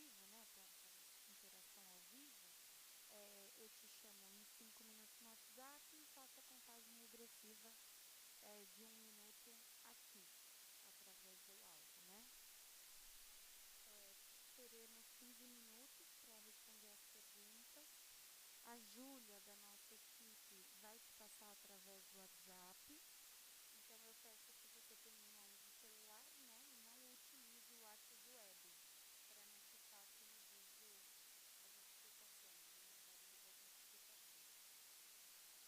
vivo, né, para interação ao vivo, eu te chamo em 5 minutos no WhatsApp e faço a contagem regressiva de 1 minuto aqui, através do áudio, né? Teremos 15 minutos para responder as perguntas. A Júlia, da nossa equipe, vai te passar através do WhatsApp. Então, eu peço que você tenha em mãos o celular, né, e não utilize o WhatsApp Web, para não ficar aqui no vídeo as notificações, né, o barulho das notificações.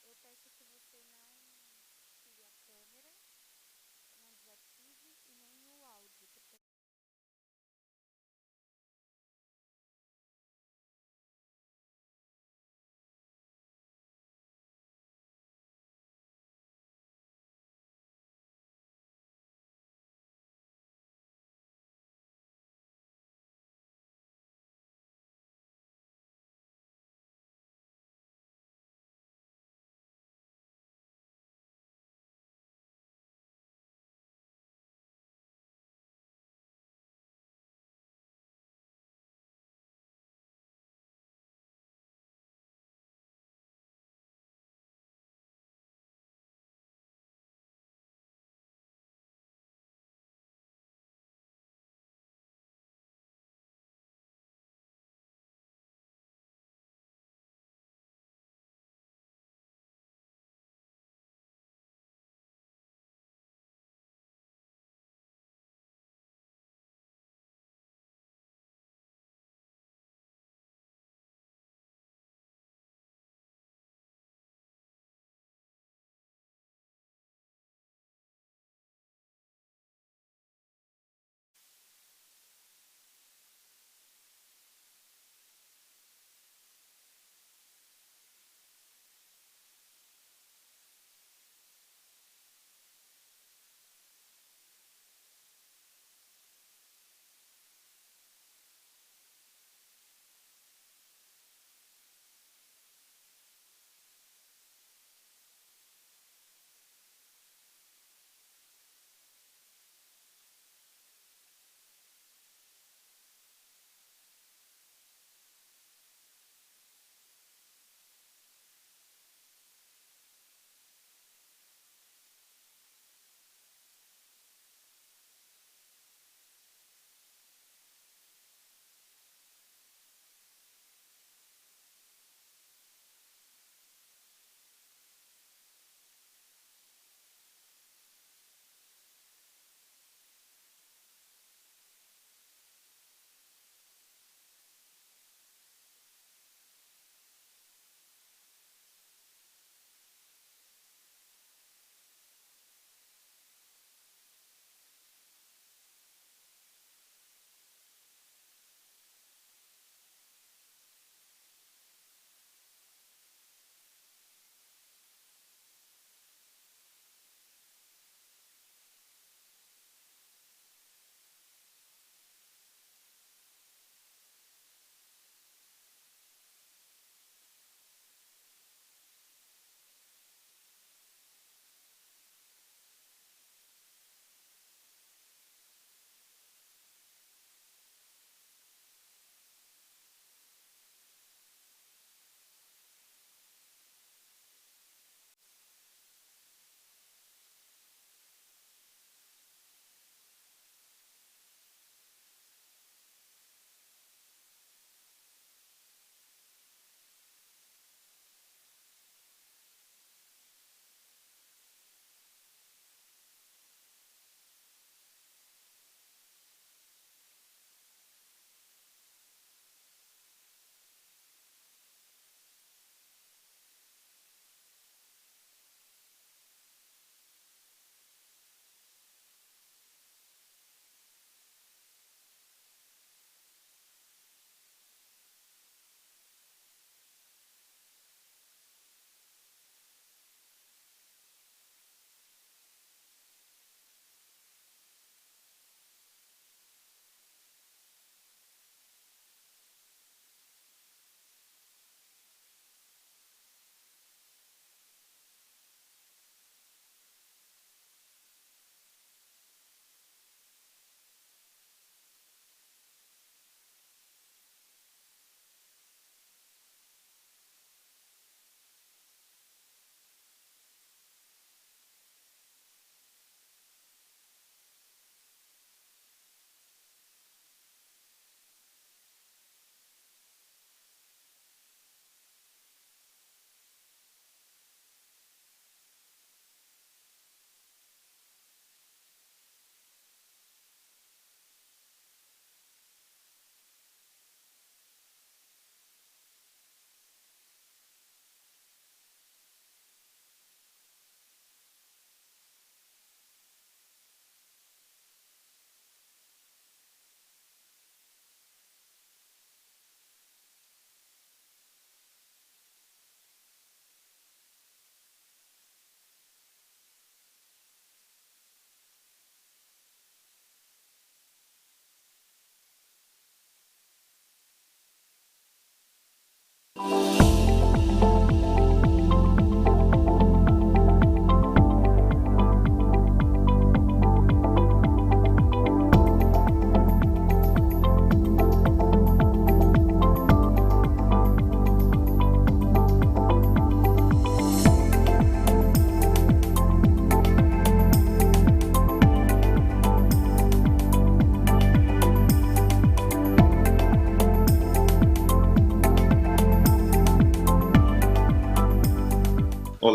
Eu peço que você não tire a câmera, não desative e nem o áudio, porque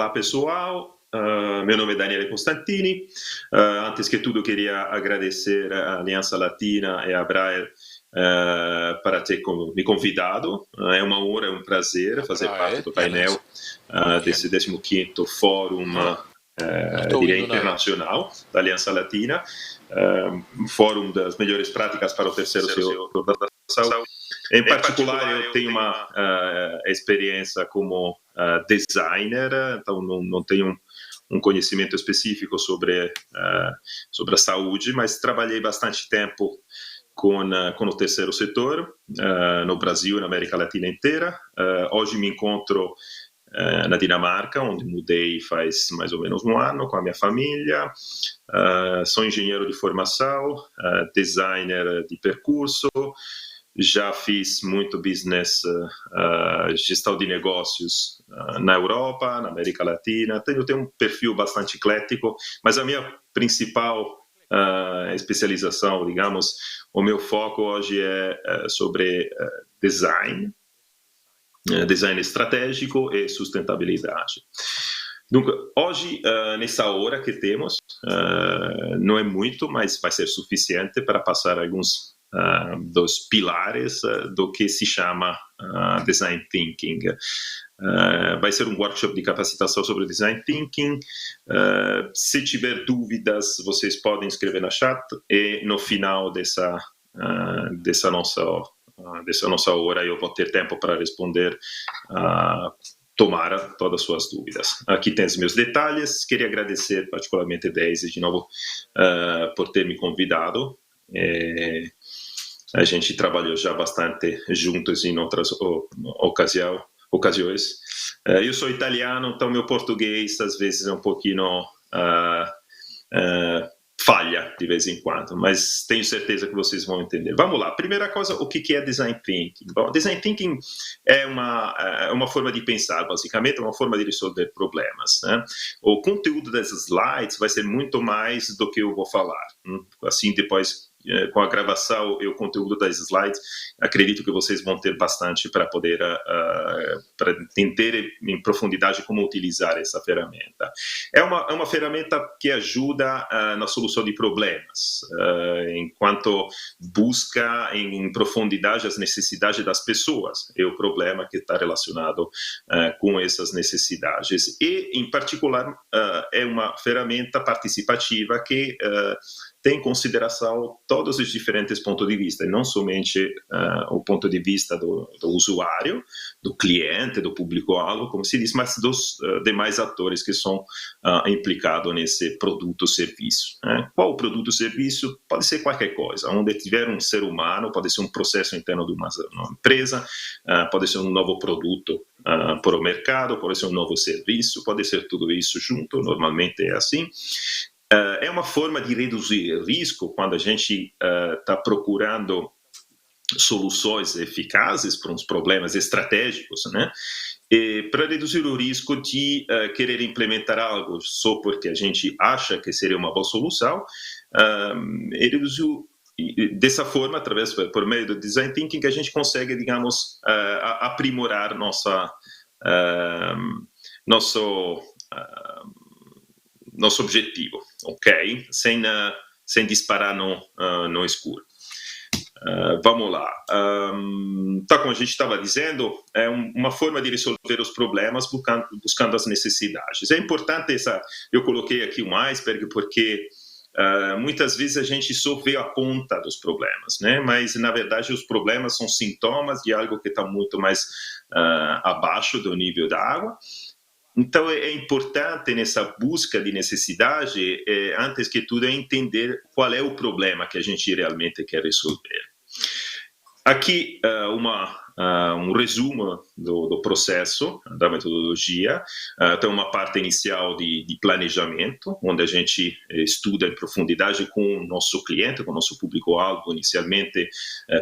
Olá, pessoal. Meu nome é Daniele Costantini. Antes que tudo, queria agradecer à Aliança Latina e à Braille para ter me convidado. É uma honra, é um prazer fazer parte do painel desse 15º Fórum diria, internacional da Aliança Latina, Fórum das Melhores Práticas para o Terceiro Setor da Saúde. Em particular, eu tenho uma experiência como designer, então não tenho um conhecimento específico sobre a saúde, mas trabalhei bastante tempo com o terceiro setor no Brasil e na América Latina inteira. Hoje me encontro na Dinamarca, onde mudei faz mais ou menos um ano com a minha família. Sou engenheiro de formação, designer de percurso, já fiz muito business, gestão de negócios na Europa, na América Latina. Tenho um perfil bastante eclético, mas a minha principal especialização, digamos, o meu foco hoje é sobre design estratégico e sustentabilidade. Então, hoje, nessa hora que temos, não é muito, mas vai ser suficiente para passar alguns dos pilares do que se chama Design Thinking. Vai ser um workshop de capacitação sobre Design Thinking. Se tiver dúvidas, vocês podem escrever no chat e no final dessa nossa hora eu vou ter tempo para responder tomara todas as suas dúvidas. Aqui tem os meus detalhes. Queria agradecer particularmente a Daisy de novo por ter me convidado. A gente trabalhou já bastante juntos em outras ocasiões. Eu sou italiano, então meu português às vezes é um pouquinho falha de vez em quando, mas tenho certeza que vocês vão entender. Vamos lá. Primeira coisa, o que é Design Thinking? Bom, Design Thinking é uma forma de pensar, basicamente, é uma forma de resolver problemas, né? O conteúdo das slides vai ser muito mais do que eu vou falar. Assim, depois, com a gravação e o conteúdo das slides, acredito que vocês vão ter bastante para poder para entender em profundidade como utilizar essa ferramenta. É uma ferramenta que ajuda na solução de problemas, enquanto busca em profundidade as necessidades das pessoas e o problema que está relacionado com essas necessidades. E, em particular, é uma ferramenta participativa que tem em consideração todos os diferentes pontos de vista, e não somente o ponto de vista do usuário, do cliente, do público-alvo, como se diz, mas dos demais atores que são implicados nesse produto ou serviço. Qual o produto ou serviço? Pode ser qualquer coisa. Onde tiver um ser humano, pode ser um processo interno de uma empresa, pode ser um novo produto para o mercado, pode ser um novo serviço, pode ser tudo isso junto, normalmente é assim. É uma forma de reduzir risco quando a gente está procurando soluções eficazes para uns problemas estratégicos, né? E para reduzir o risco de querer implementar algo só porque a gente acha que seria uma boa solução, e reduzir dessa forma, através por meio do Design Thinking, que a gente consegue, digamos, aprimorar nosso objetivo, ok? Sem disparar no escuro. Vamos lá. Tá, como a gente estava dizendo, é uma forma de resolver os problemas buscando as necessidades. É importante eu coloquei aqui um iceberg porque muitas vezes a gente só vê a ponta dos problemas, né? Mas na verdade os problemas são sintomas de algo que está muito mais abaixo do nível da água. Então, é importante nessa busca de necessidade, antes que tudo, entender qual é o problema que a gente realmente quer resolver. Aqui, um resumo do processo, da metodologia. Tem uma parte inicial de planejamento, onde a gente estuda em profundidade com o nosso cliente, com o nosso público-alvo, inicialmente,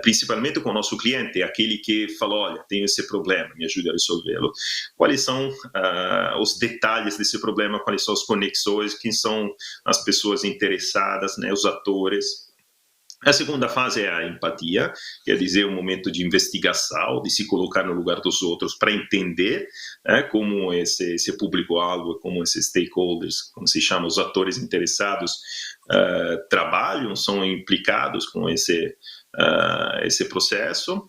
principalmente com o nosso cliente, aquele que falou, olha, tenho esse problema, me ajude a resolvê-lo. Quais são os detalhes desse problema, quais são as conexões, quem são as pessoas interessadas, né, os atores. A segunda fase é a empatia, quer dizer, um momento de investigação, de se colocar no lugar dos outros para entender como esse público-alvo, como esses stakeholders, como se chama, os atores interessados, trabalham, são implicados com esse processo.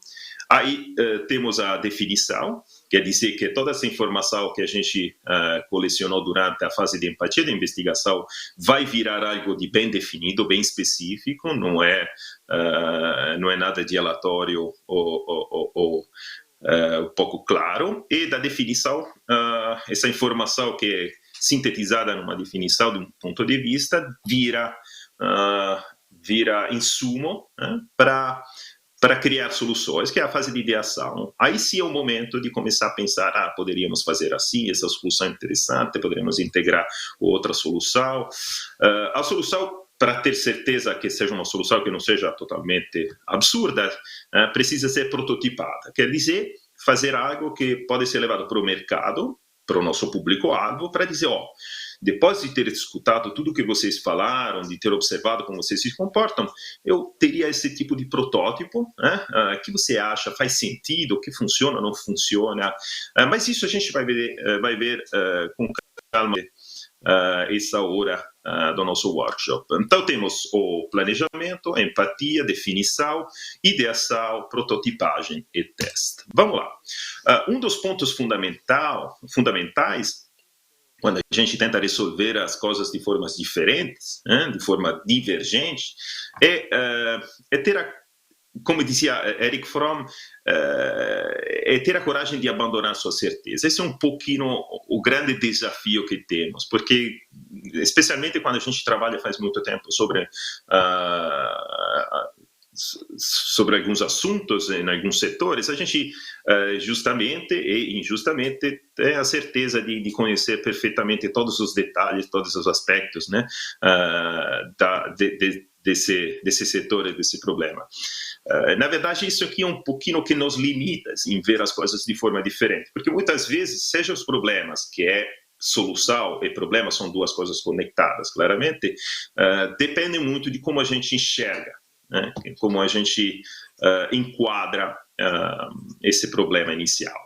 Aí temos a definição, quer dizer que toda essa informação que a gente colecionou durante a fase de empatia, de investigação, vai virar algo de bem definido, bem específico, não é nada de aleatório ou um pouco claro. E da definição, essa informação que é sintetizada numa definição de um ponto de vista, vira insumo para criar soluções, que é a fase de ideação. Aí sim é o momento de começar a pensar, poderíamos fazer assim, essa solução é interessante, poderíamos integrar outra solução. A solução, para ter certeza que seja uma solução que não seja totalmente absurda, precisa ser prototipada. Quer dizer, fazer algo que pode ser levado para o mercado, para o nosso público-alvo, para dizer, depois de ter escutado tudo que vocês falaram, de ter observado como vocês se comportam, eu teria esse tipo de protótipo, que você acha faz sentido, que funciona, não funciona, mas isso a gente vai ver com calma essa hora do nosso workshop. Então temos o planejamento, a empatia, definição, ideação, prototipagem e teste. Vamos lá. Um dos pontos fundamentais quando a gente tenta resolver as coisas de formas diferentes, de forma divergente, é ter como dizia Eric Fromm, é ter a coragem de abandonar sua certeza. Esse é um pouquinho o grande desafio que temos, porque, especialmente quando a gente trabalha faz muito tempo sobre alguns assuntos em alguns setores, a gente justamente e injustamente tem a certeza de conhecer perfeitamente todos os detalhes, todos os aspectos, né, desse setor, desse problema. Na verdade, isso aqui é um pouquinho que nos limita em ver as coisas de forma diferente, porque muitas vezes, seja os problemas, que é solução e problema são duas coisas conectadas, claramente, depende muito de como a gente enxerga, né? Como a gente enquadra esse problema inicial.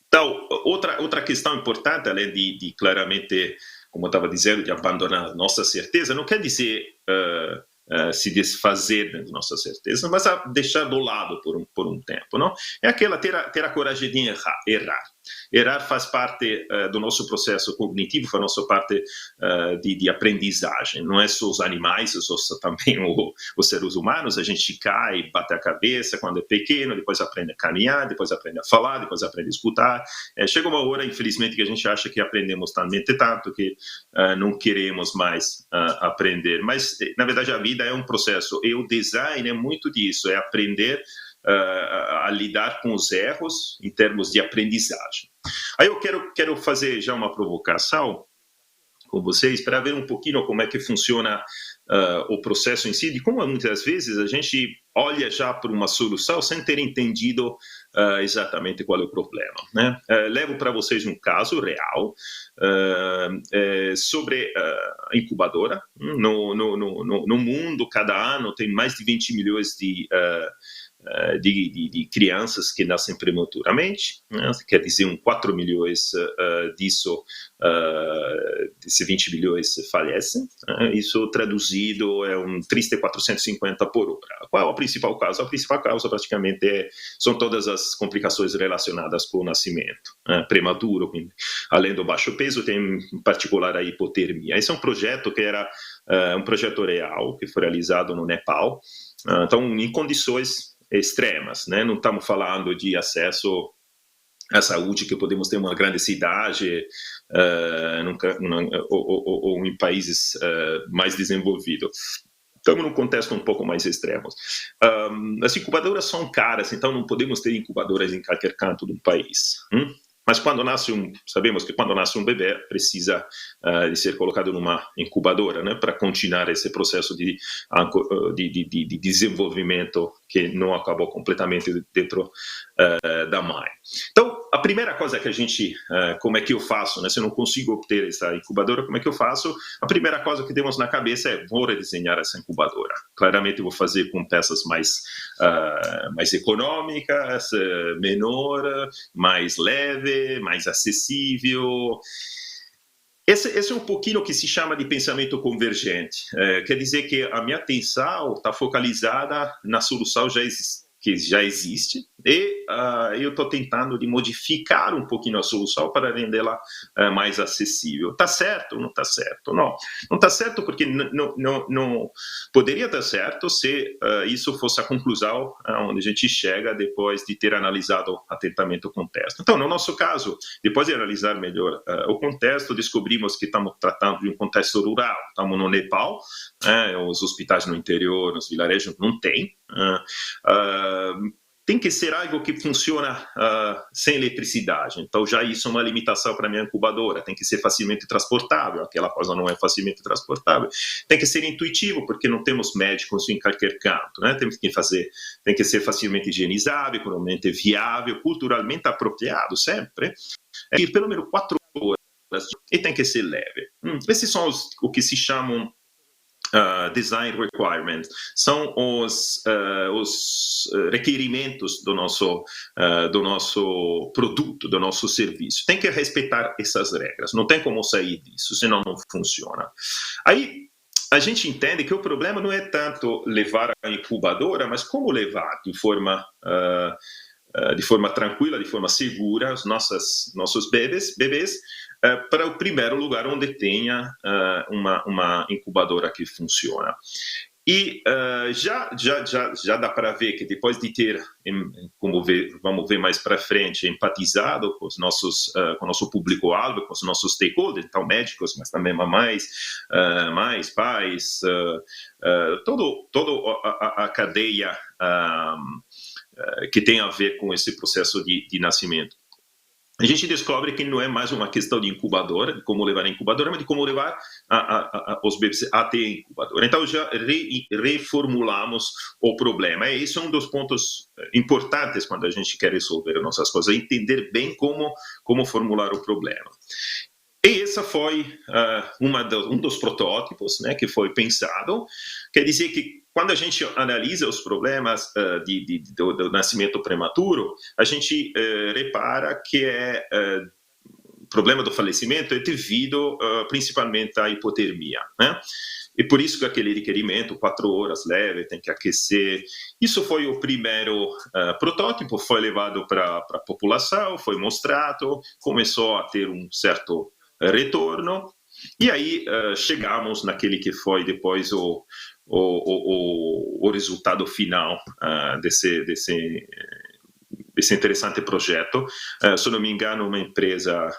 Então, outra questão importante, além de claramente, como eu estava dizendo, de abandonar a nossa certeza, não quer dizer se desfazer da nossa certeza, mas deixar do lado por um tempo, não? É aquela ter a coragem de errar. Errar faz parte do nosso processo cognitivo, faz nossa parte de aprendizagem. Não é só os animais, é só também os seres humanos. A gente cai, bate a cabeça quando é pequeno, depois aprende a caminhar, depois aprende a falar, depois aprende a escutar. Chega uma hora, infelizmente, que a gente acha que aprendemos tanto que não queremos mais aprender. Mas, na verdade, a vida é um processo. E o design é muito disso, é aprender a lidar com os erros em termos de aprendizagem. Aí eu quero fazer já uma provocação com vocês para ver um pouquinho como é que funciona o processo em si, de como muitas vezes a gente olha já por uma solução sem ter entendido exatamente qual é o problema, né? Levo para vocês um caso real sobre a incubadora. No mundo, cada ano, tem mais de 20 milhões de crianças que nascem prematuramente, né? Quer dizer, 4 milhões desses 20 milhões falecem. Isso traduzido é um triste 450 por hora. Qual é a principal causa? A principal causa praticamente são todas as complicações relacionadas com o nascimento prematuro. Além do baixo peso, tem em particular a hipotermia. Esse é um projeto que era um projeto real, que foi realizado no Nepal. Então, em condições extremas, né? Não estamos falando de acesso à saúde que podemos ter em uma grande cidade ou em países mais desenvolvidos. Estamos num contexto um pouco mais extremo. As incubadoras são caras, então não podemos ter incubadoras em qualquer canto do país. Mas sabemos que quando nasce um bebê, precisa de ser colocado numa incubadora, né, para continuar esse processo de desenvolvimento que não acabou completamente dentro da mãe. Então, a primeira coisa que a gente, como é que eu faço, né? Se eu não consigo obter essa incubadora, como é que eu faço? A primeira coisa que temos na cabeça é, vou redesenhar essa incubadora. Claramente eu vou fazer com peças mais econômicas, menor, mais leve, mais acessível. Esse é um pouquinho o que se chama de pensamento convergente. Quer dizer que a minha atenção está focalizada na solução que já existe e eu estou tentando de modificar um pouquinho a solução para rendê-la mais acessível. Está certo? Não está certo? Não. Não está certo porque não poderia estar certo se isso fosse a conclusão onde a gente chega depois de ter analisado atentamente o contexto. Então, no nosso caso, depois de analisar melhor o contexto, descobrimos que estamos tratando de um contexto rural. Estamos no Nepal, os hospitais no interior, nos vilarejos, não tem. Tem que ser algo que funciona sem eletricidade. Então, já isso é uma limitação para a minha incubadora. Tem que ser facilmente transportável. Aquela coisa não é facilmente transportável. Tem que ser intuitivo, porque não temos médicos em qualquer canto. Né? Tem que ser facilmente higienizável, economicamente viável, culturalmente apropriado, sempre. Ir pelo menos 4 horas e tem que ser leve. Esses são o que se chamam design requirements, são os requerimentos do nosso produto, do nosso serviço. Tem que respeitar essas regras, não tem como sair disso, senão não funciona. Aí a gente entende que o problema não é tanto levar a incubadora, mas como levar de forma tranquila, de forma segura, os nossos bebês para o primeiro lugar onde tenha uma incubadora que funciona. E já dá para ver que depois de ter, vamos ver mais para frente, empatizado com o nosso público-alvo, com os nossos stakeholders, então médicos, mas também mamães, pais, toda a cadeia que tem a ver com esse processo de nascimento. A gente descobre que não é mais uma questão de incubadora, de como levar a incubadora, mas de como levar os bebês até a incubadora. Então, já reformulamos o problema. E isso é um dos pontos importantes quando a gente quer resolver nossas coisas, entender bem como formular o problema. E esse foi um dos protótipos, né, que foi pensado. Quer dizer que quando a gente analisa os problemas do nascimento prematuro, a gente repara que o problema do falecimento é devido principalmente à hipotermia, né? E por isso que aquele requerimento, 4 horas leve, tem que aquecer. Isso foi o primeiro protótipo, foi levado para a população, foi mostrado, começou a ter um certo retorno, e aí chegamos naquele que foi depois o resultado final desse interessante projeto. Se não me engano, uma empresa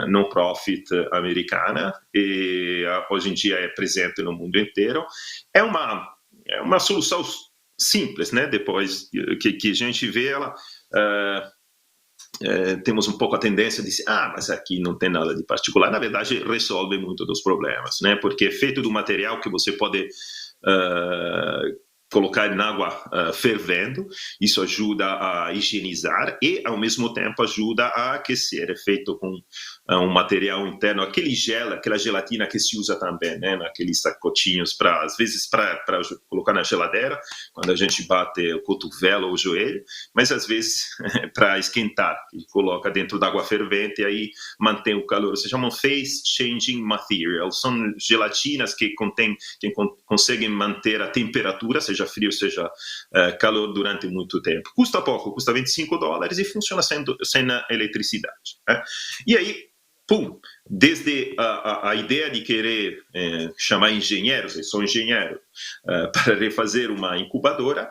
non-profit americana, e hoje em dia é presente no mundo inteiro. É uma solução simples, né? Depois que a gente vê ela, temos um pouco a tendência de dizer, mas aqui não tem nada de particular. Na verdade, resolve muito dos problemas, né? Porque é feito do material que você pode colocar em água fervendo, isso ajuda a higienizar e, ao mesmo tempo, ajuda a aquecer. É feito com um material interno, aquela gelatina que se usa também, né, naqueles sacotinhos, às vezes, para colocar na geladeira, quando a gente bate o cotovelo ou o joelho, mas, às vezes, para esquentar, que coloca dentro da água fervente e aí mantém o calor. Se chamam phase changing materials, são gelatinas que conseguem manter a temperatura, seja frio, seja calor, durante muito tempo. Custa pouco, custa $25 e funciona sem eletricidade. Né? E aí, desde a ideia de querer chamar engenheiros, eu sou engenheiro, para refazer uma incubadora,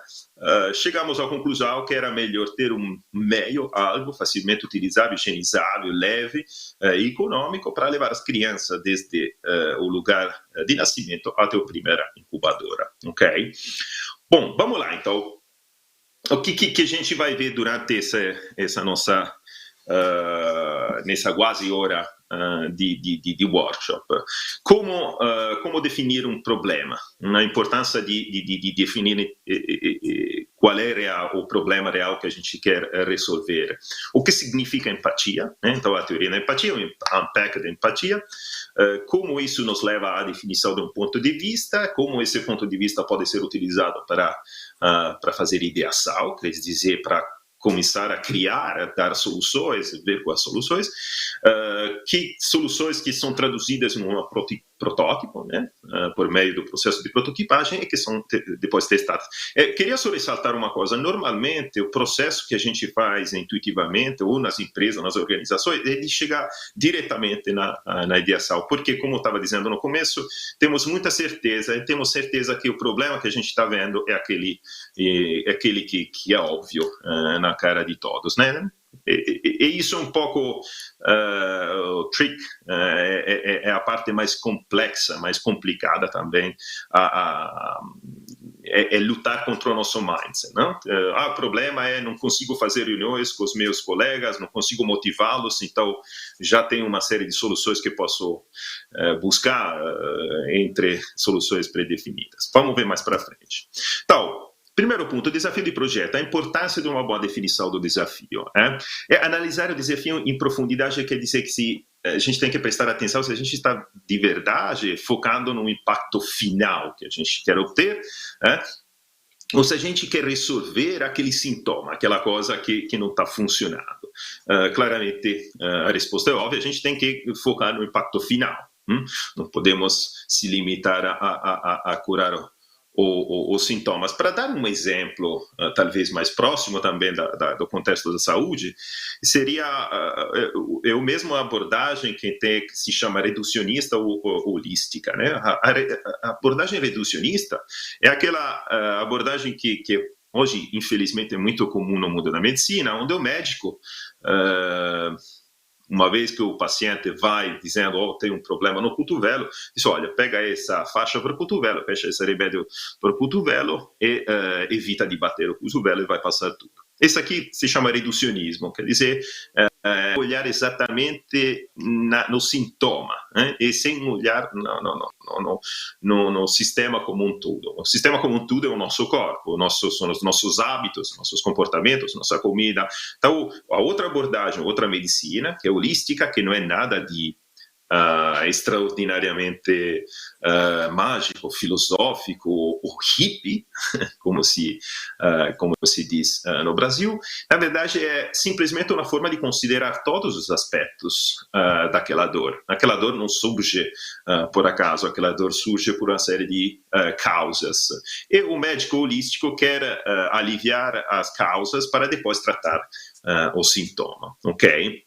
chegamos à conclusão que era melhor ter um meio, algo facilmente utilizável, higienizável, leve e econômico para levar as crianças desde o lugar de nascimento até a primeira incubadora, ok? Bom, vamos lá, então. O que a gente vai ver durante essa nossa nessa quase hora de workshop. Como definir um problema? A importância de definir qual é o problema real que a gente quer resolver. O que significa empatia? Então, a teoria da empatia, o unpack da empatia, como isso nos leva à definição de um ponto de vista, como esse ponto de vista pode ser utilizado para fazer ideação, quer dizer, para começar a criar, a dar soluções, ver quais soluções, que soluções que são traduzidas em um protótipo, né, por meio do processo de prototipagem e que são depois testadas. Queria só ressaltar uma coisa, normalmente o processo que a gente faz intuitivamente, ou nas empresas, nas organizações, é de chegar diretamente na ideação, porque, como eu estava dizendo no começo, temos muita certeza, e temos certeza que o problema que a gente está vendo é aquele que é óbvio na cara de todos, né? E isso é um pouco o trick, é a parte mais complexa, mais complicada também, é lutar contra o nosso mindset, não? O problema é não consigo fazer reuniões com os meus colegas, não consigo motivá-los, então já tem uma série de soluções que posso buscar entre soluções predefinidas. Vamos ver mais para frente. Então, primeiro ponto, desafio de projeto, a importância de uma boa definição do desafio. É analisar o desafio em profundidade, quer dizer que a gente tem que prestar atenção se a gente está de verdade focando no impacto final que a gente quer obter, ou se a gente quer resolver aquele sintoma, aquela coisa que não está funcionando. Claramente, a resposta é óbvia, a gente tem que focar no impacto final. Não podemos se limitar a curar os sintomas. Para dar um exemplo, talvez mais próximo também do contexto da saúde, seria a mesma abordagem que se chama reducionista ou holística, né? A abordagem reducionista é aquela abordagem que hoje, infelizmente, é muito comum no mundo da medicina, onde o médico uma vez que o paciente vai dizendo, tem um problema no cotovelo, diz, olha, pega essa faixa para o cotovelo, fecha esse remédio para o cotovelo e evita de bater o cotovelo e vai passar tudo. Esse aqui se chama reducionismo, quer dizer, olhar exatamente no sintoma, e sem olhar no sistema como um todo. O sistema como um todo é o nosso corpo, são os nossos hábitos, nossos comportamentos, nossa comida. Então, a outra abordagem, outra medicina, que é holística, que não é nada de extraordinariamente mágico, filosófico ou hippie, como se diz no Brasil, na verdade é simplesmente uma forma de considerar todos os aspectos daquela dor. Aquela dor não surge por acaso, aquela dor surge por uma série de causas. E o médico holístico quer aliviar as causas para depois tratar o sintoma, ok?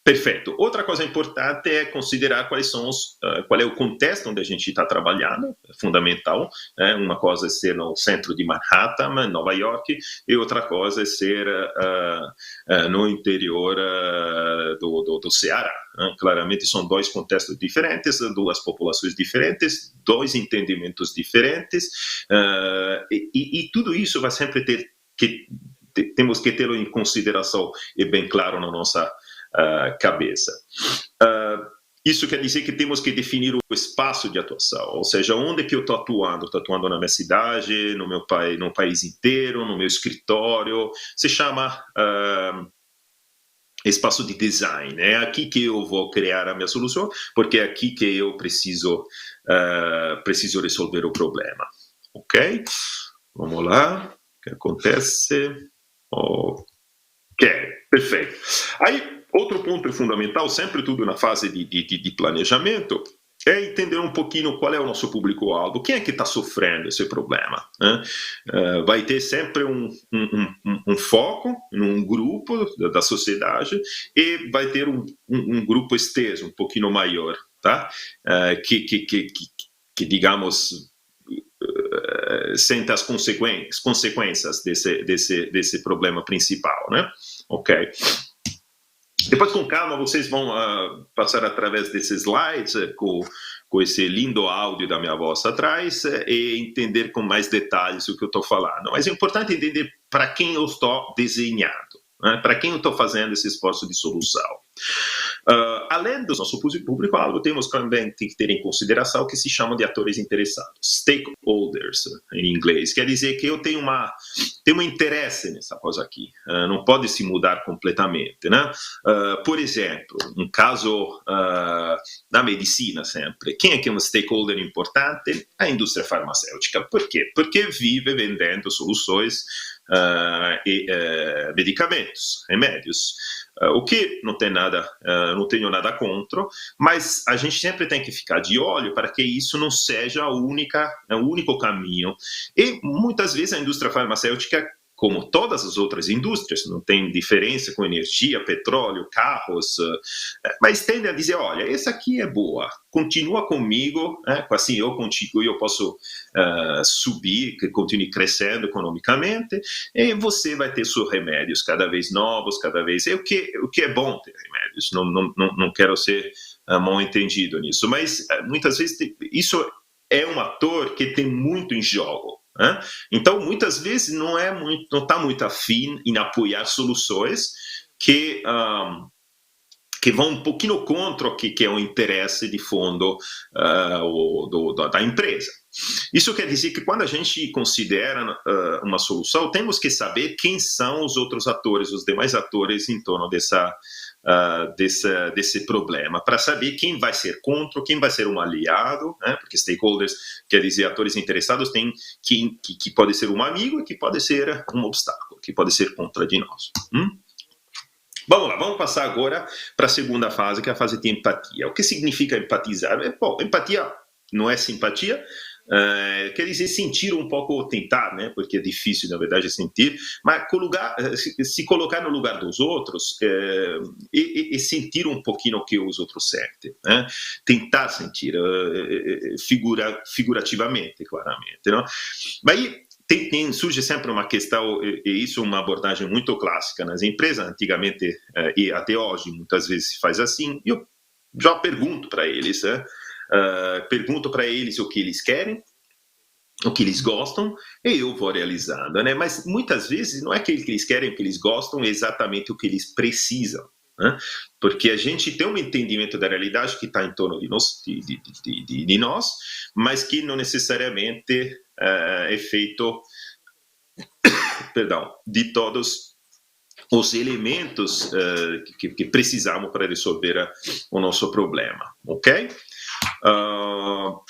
Perfeito. Outra coisa importante é considerar qual é o contexto onde a gente está trabalhando, é fundamental. Uma coisa é ser no centro de Manhattan, Nova York, e outra coisa é ser no interior do Ceará. Claramente são dois contextos diferentes, duas populações diferentes, dois entendimentos diferentes, e tudo isso vai sempre temos que tê-lo em consideração e bem claro na nossa cabeça. Isso quer dizer que temos que definir o espaço de atuação, ou seja, onde que eu estou atuando? Estou atuando na minha cidade, no país inteiro, no meu escritório. Se chama espaço de design. É aqui que eu vou criar a minha solução, porque é aqui que eu preciso resolver o problema. Ok? Vamos lá. O que acontece? Ok, perfeito. Aí, outro ponto fundamental, sempre tudo na fase de planejamento, é entender um pouquinho qual é o nosso público-alvo, quem é que está sofrendo esse problema. Vai ter sempre um foco num grupo da sociedade e vai ter um grupo esteso, um pouquinho maior, tá? Que digamos, sente as consequências desse problema principal, né? Ok. Depois, com calma, vocês vão passar através desses slides, com esse lindo áudio da minha voz atrás, e entender com mais detalhes o que eu estou falando. Mas é importante entender para quem eu estou desenhando. né? Para quem eu estou fazendo esse esforço de solução? Além do nosso público-alvo, temos também que ter em consideração o que se chama de atores interessados, stakeholders, em inglês. Quer dizer que eu tenho um interesse nessa coisa aqui, não pode se mudar completamente, né? Por exemplo, um caso na medicina sempre, quem é que é um stakeholder importante? A indústria farmacêutica. Por quê? Porque vive vendendo soluções e medicamentos, remédios. O que não tenho nada contra, mas a gente sempre tem que ficar de olho para que isso não seja o único caminho. E muitas vezes a indústria farmacêutica, como todas as outras indústrias, não tem diferença com energia, petróleo, carros, mas tende a dizer, olha, essa aqui é boa, continua comigo, assim eu posso subir, que continue crescendo economicamente, e você vai ter seus remédios cada vez novos, cada vez... O que é bom ter remédios, não quero ser mal entendido nisso, mas muitas vezes isso é um ator que tem muito em jogo. Então, muitas vezes não está muito afim em apoiar soluções que vão um pouquinho contra o que é o interesse de fundo da empresa. Isso quer dizer que quando a gente considera uma solução, temos que saber quem são os outros atores, os demais atores em torno desse problema, para saber quem vai ser contra, quem vai ser um aliado, né? Porque stakeholders quer dizer atores interessados, tem que pode ser um amigo e que pode ser um obstáculo, que pode ser contra de nós. Vamos lá, vamos passar agora para a segunda fase, que é a fase de empatia. O que significa empatizar? Bom, empatia não é simpatia, quer dizer sentir um pouco, tentar, né? Porque é difícil, na verdade, sentir, mas se colocar no lugar dos outros e sentir um pouquinho o que os outros sentem, né? Tentar sentir, figurativamente, claramente, não? Mas aí surge sempre uma questão, e isso é uma abordagem muito clássica nas empresas, antigamente e até hoje, muitas vezes se faz assim, eu já pergunto para eles, o que eles querem, o que eles gostam, e eu vou realizando, né? Mas muitas vezes não é aquilo que eles querem, o que eles gostam, é exatamente o que eles precisam, né? Porque a gente tem um entendimento da realidade que está em torno de nós, mas que não necessariamente é feito, de todos os elementos que precisamos para resolver o nosso problema, ok?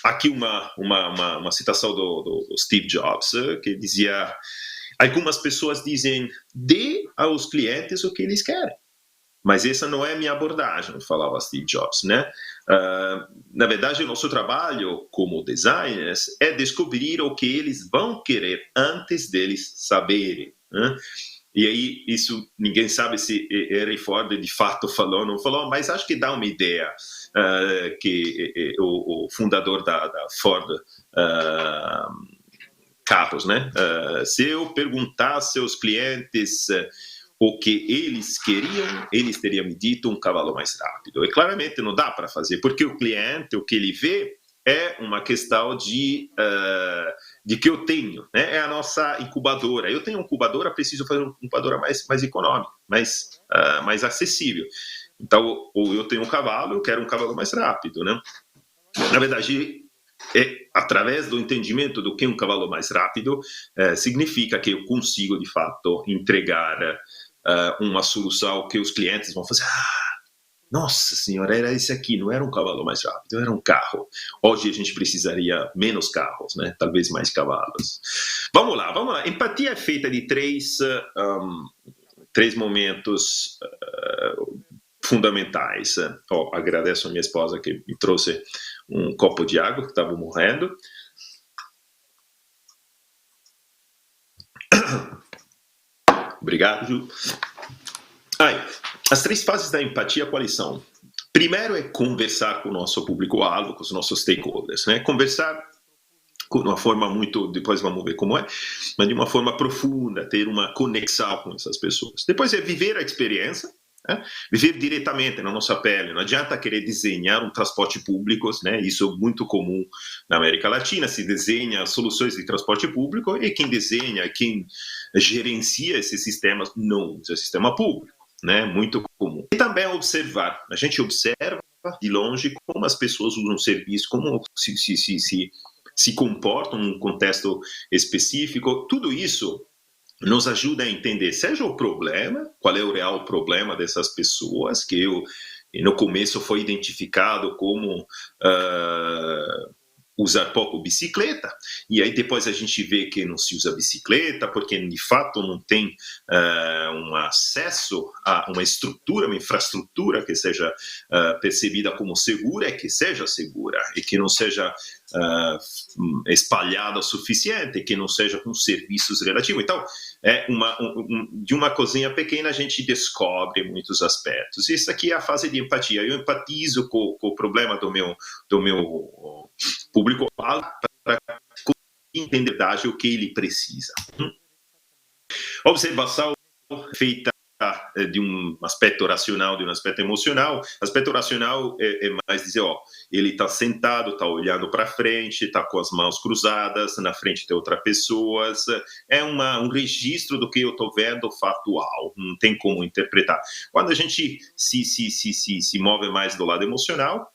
Aqui uma citação do Steve Jobs, que dizia: algumas pessoas dizem, dê aos clientes o que eles querem. Mas essa não é a minha abordagem, falava Steve Jobs, né? Na verdade, o nosso trabalho como designers é descobrir o que eles vão querer antes deles saberem, né? E aí, isso ninguém sabe se Henry Ford de fato falou ou não falou, mas acho que dá uma ideia que o fundador da Ford Carros, né? Se eu perguntasse aos clientes o que eles queriam, eles teriam me dito um cavalo mais rápido. E claramente não dá para fazer, porque o cliente, o que ele vê, é uma questão de que eu tenho, né? É a nossa incubadora. Eu tenho uma incubadora, preciso fazer uma incubadora mais econômica, mais acessível. Então, ou eu tenho um cavalo, eu quero um cavalo mais rápido, né? Na verdade, através do entendimento do que é um cavalo mais rápido, significa que eu consigo, de fato, entregar uma solução que os clientes vão fazer. Nossa senhora, era esse aqui, não era um cavalo mais rápido, era um carro. Hoje a gente precisaria menos carros, né? Talvez mais cavalos. Vamos lá. Empatia é feita de três momentos fundamentais. Agradeço a minha esposa que me trouxe um copo de água, que estava morrendo. Obrigado, Ju. As três fases da empatia, quais são? Primeiro é conversar com o nosso público-alvo, com os nossos stakeholders, né? Conversar de uma forma muito, depois vamos ver como é, mas de uma forma profunda, ter uma conexão com essas pessoas. Depois é viver a experiência, Viver diretamente na nossa pele. Não adianta querer desenhar um transporte público, né? Isso é muito comum na América Latina. Se desenha soluções de transporte público e quem desenha, quem gerencia esses sistemas não usa o sistema público, né? Muito comum. E também observar. A gente observa de longe como as pessoas usam o serviço, como se comportam num contexto específico. Tudo isso nos ajuda a entender, seja o problema, qual é o real problema dessas pessoas, que no começo foi identificado como usar pouco bicicleta, e aí depois a gente vê que não se usa bicicleta, porque de fato não tem um acesso a uma estrutura, uma infraestrutura que seja percebida como segura, e que seja segura, e que não seja espalhada o suficiente, que não seja com serviços relativos. Então, de uma coisinha pequena a gente descobre muitos aspectos. Isso aqui é a fase de empatia. Eu empatizo com o problema do meu público para entender o que ele precisa. Observação feita de um aspecto racional, de um aspecto emocional. Aspecto racional é mais dizer, ele está sentado, está olhando para frente, está com as mãos cruzadas, na frente de outra pessoa. É um registro do que eu estou vendo factual, não tem como interpretar. Quando a gente se move mais do lado emocional,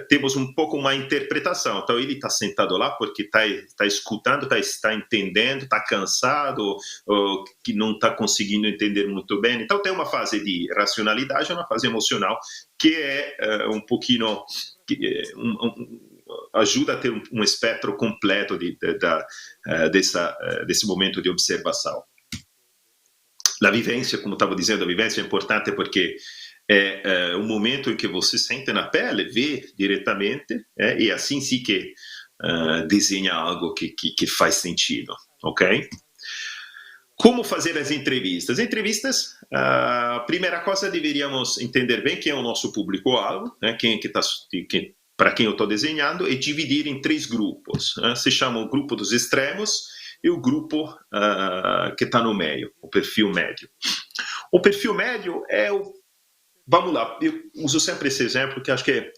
temos um pouco uma interpretação. Então, ele está sentado lá porque está escutando, está entendendo, está cansado, que não está conseguindo entender muito bem. Então, tem uma fase de racionalidade, uma fase emocional, que é um pouquinho... ajuda a ter um espectro completo desse momento de observação. A vivência, como estava dizendo, a vivência é importante porque é o momento em que você sente na pele, vê diretamente, e assim sim que desenha algo que faz sentido, ok? Como fazer as entrevistas? Entrevistas, a primeira coisa, deveríamos entender bem quem é o nosso público-alvo, né? Para quem eu estou desenhando, e dividir em 3 grupos. Se chama o grupo dos extremos e o grupo que está no meio, o perfil médio. O perfil médio vamos lá, eu uso sempre esse exemplo, que acho que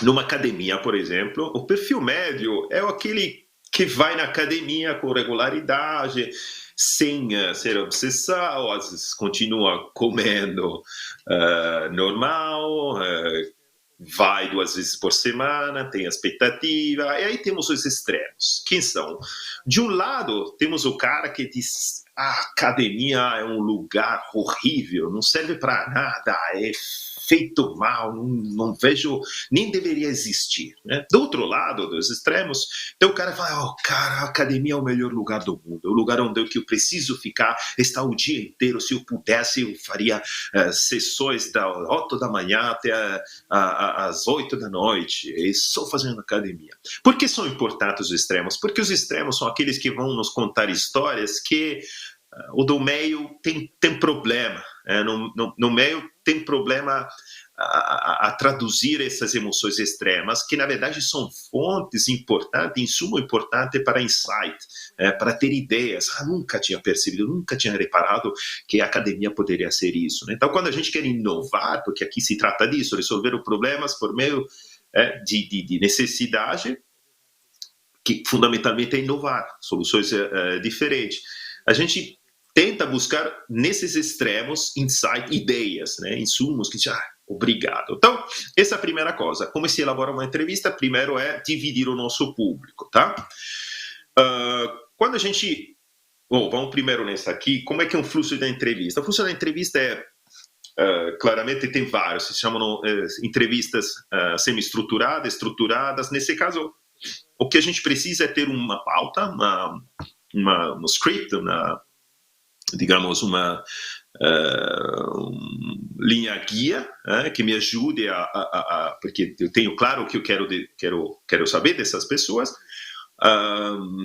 numa academia, por exemplo, o perfil médio é aquele que vai na academia com regularidade, sem ser obsessão, às vezes continua comendo normal, vai 2 vezes por semana, tem expectativa, e aí temos os extremos. Quem são? De um lado, temos o cara que diz: a academia é um lugar horrível, não serve para nada, é feito mal, não vejo, nem deveria existir, né? Do outro lado, dos extremos, tem o cara que fala: cara, a academia é o melhor lugar do mundo, é o lugar onde eu preciso ficar, estar o dia inteiro, se eu pudesse, eu faria sessões das 8 da manhã até às 8 da noite, e só fazendo academia. Por que são importantes os extremos? Porque os extremos são aqueles que vão nos contar histórias que o do meio tem problema, no meio tem problema a traduzir essas emoções extremas, que na verdade são fontes importantes, insumo importante para insight, para ter ideias. Nunca tinha percebido, nunca tinha reparado que a academia poderia ser isso, né? Então, quando a gente quer inovar, porque aqui se trata disso, resolver os problemas por meio de necessidade, que fundamentalmente é inovar, soluções diferentes. A gente tenta buscar nesses extremos insight, ideias, né, insumos que obrigado. Então, essa é a primeira coisa. Como se elabora uma entrevista? Primeiro é dividir o nosso público, tá? Quando a gente... vamos primeiro nessa aqui. Como é que é um fluxo da entrevista? O fluxo da entrevista claramente tem vários. Se chamam entrevistas semi-estruturadas, estruturadas. Nesse caso, o que a gente precisa é ter uma pauta, um script, digamos, uma linha guia, que me ajude porque eu tenho claro o que eu quero saber dessas pessoas.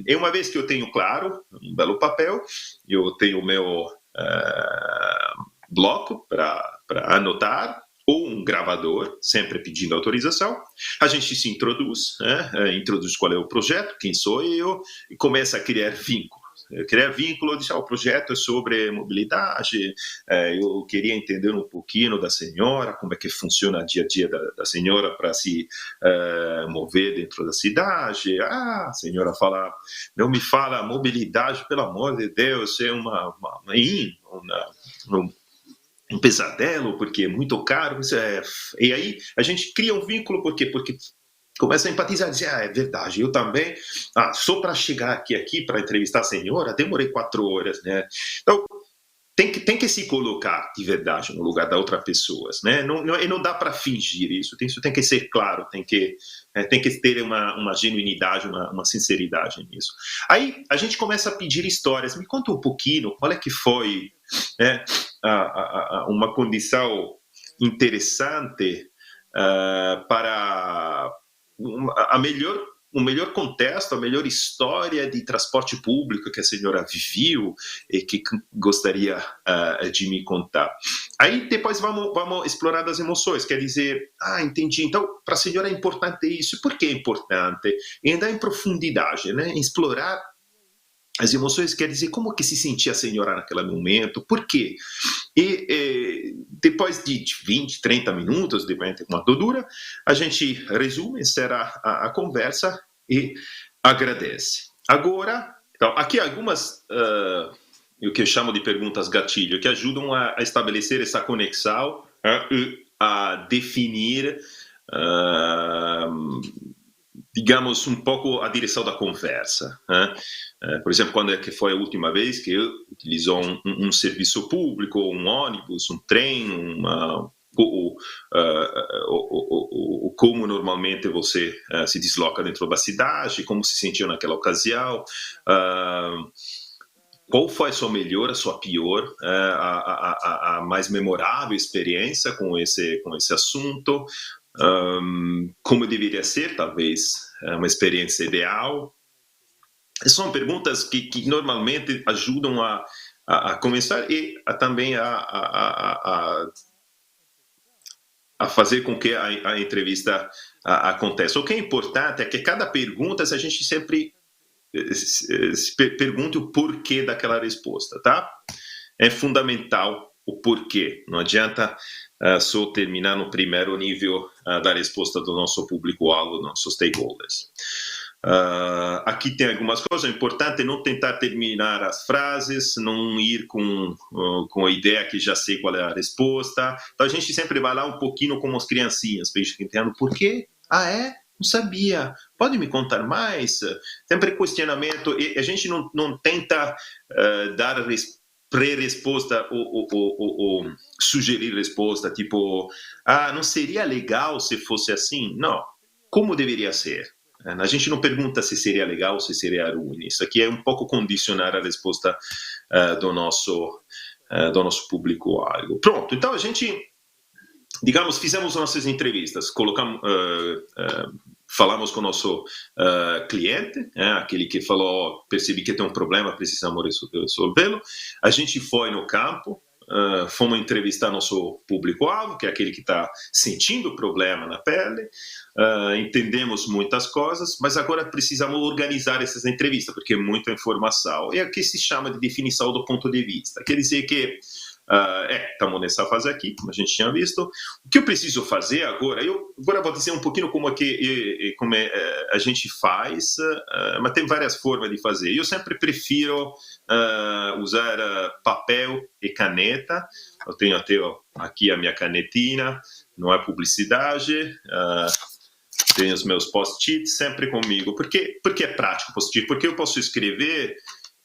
E uma vez que eu tenho claro, um belo papel, eu tenho o meu bloco para anotar, ou um gravador, sempre pedindo autorização. A gente se introduz, introduz qual é o projeto, quem sou eu, e começa a criar vínculos. criar vínculo, dizer, o projeto é sobre mobilidade, eu queria entender um pouquinho da senhora, como é que funciona o dia a dia da senhora para se mover dentro da cidade. A senhora fala, não me fala mobilidade, pelo amor de Deus, é um pesadelo, porque é muito caro. E aí a gente cria um vínculo, por quê? Porque começa a empatizar, dizer, é verdade, eu também, só para chegar aqui para entrevistar a senhora, demorei 4 horas, né? Então, tem que se colocar de verdade no lugar da outra pessoa, né? Não dá para fingir isso tem que ser claro, tem que ter uma genuinidade, uma sinceridade nisso. Aí a gente começa a pedir histórias, me conta um pouquinho, qual é que foi uma condição interessante para o melhor contexto, a melhor história de transporte público que a senhora viveu e que gostaria de me contar. Aí depois vamos explorar as emoções, quer dizer, entendi, então para a senhora é importante isso, por que é importante? E andar em profundidade, né? Explorar as emoções, quer dizer, como que se sentia a senhora naquele momento, por quê? E depois de 20, 30 minutos, depende de quanto dura, a gente resume, encerra a conversa e agradece. Agora, então, aqui algumas, o que eu chamo de perguntas gatilho, que ajudam a estabelecer essa conexão e a definir digamos, um pouco a direção da conversa. Né? Por exemplo, quando é que foi a última vez que eu utilizou um serviço público, um ônibus, um trem, como normalmente você se desloca dentro da cidade, como se sentiu naquela ocasião, qual foi a sua melhor, a sua pior, a mais memorável experiência com esse assunto, como deveria ser, talvez, uma experiência ideal. São perguntas que normalmente ajudam a começar e também a fazer com que a entrevista aconteça. O que é importante é que cada pergunta, a gente sempre se pergunte o porquê daquela resposta, tá? É fundamental o porquê. Não adianta só terminar no primeiro nível da resposta do nosso público-alvo, nossos stakeholders. Aqui tem algumas coisas. É importante não tentar terminar as frases, não ir com a ideia que já sei qual é a resposta. Então, a gente sempre vai lá um pouquinho como as criancinhas, para a gente entender por quê. É? Não sabia. Pode me contar mais? Sempre questionamento. E a gente não tenta dar pré-resposta ou sugerir resposta, tipo, não seria legal se fosse assim? Não. Como deveria ser? A gente não pergunta se seria legal ou se seria ruim. Isso aqui é um pouco condicionar a resposta do nosso público-alvo. Pronto, então a gente, digamos, fizemos nossas entrevistas, falamos com o nosso cliente, aquele que falou, percebi que tem um problema, precisamos resolvê-lo. A gente foi no campo, fomos entrevistar nosso público-alvo, que é aquele que está sentindo o problema na pele, entendemos muitas coisas, mas agora precisamos organizar essas entrevistas, porque é muita informação. É o que se chama de definição do ponto de vista. Quer dizer que estamos nessa fase aqui, como a gente tinha visto. O que eu preciso fazer agora? Agora vou dizer um pouquinho como a gente faz, mas tem várias formas de fazer. Eu sempre prefiro usar papel e caneta. Eu tenho até aqui a minha canetinha, não é publicidade. Tenho os meus post-its sempre comigo. Por que é prático post-it? Porque eu posso escrever,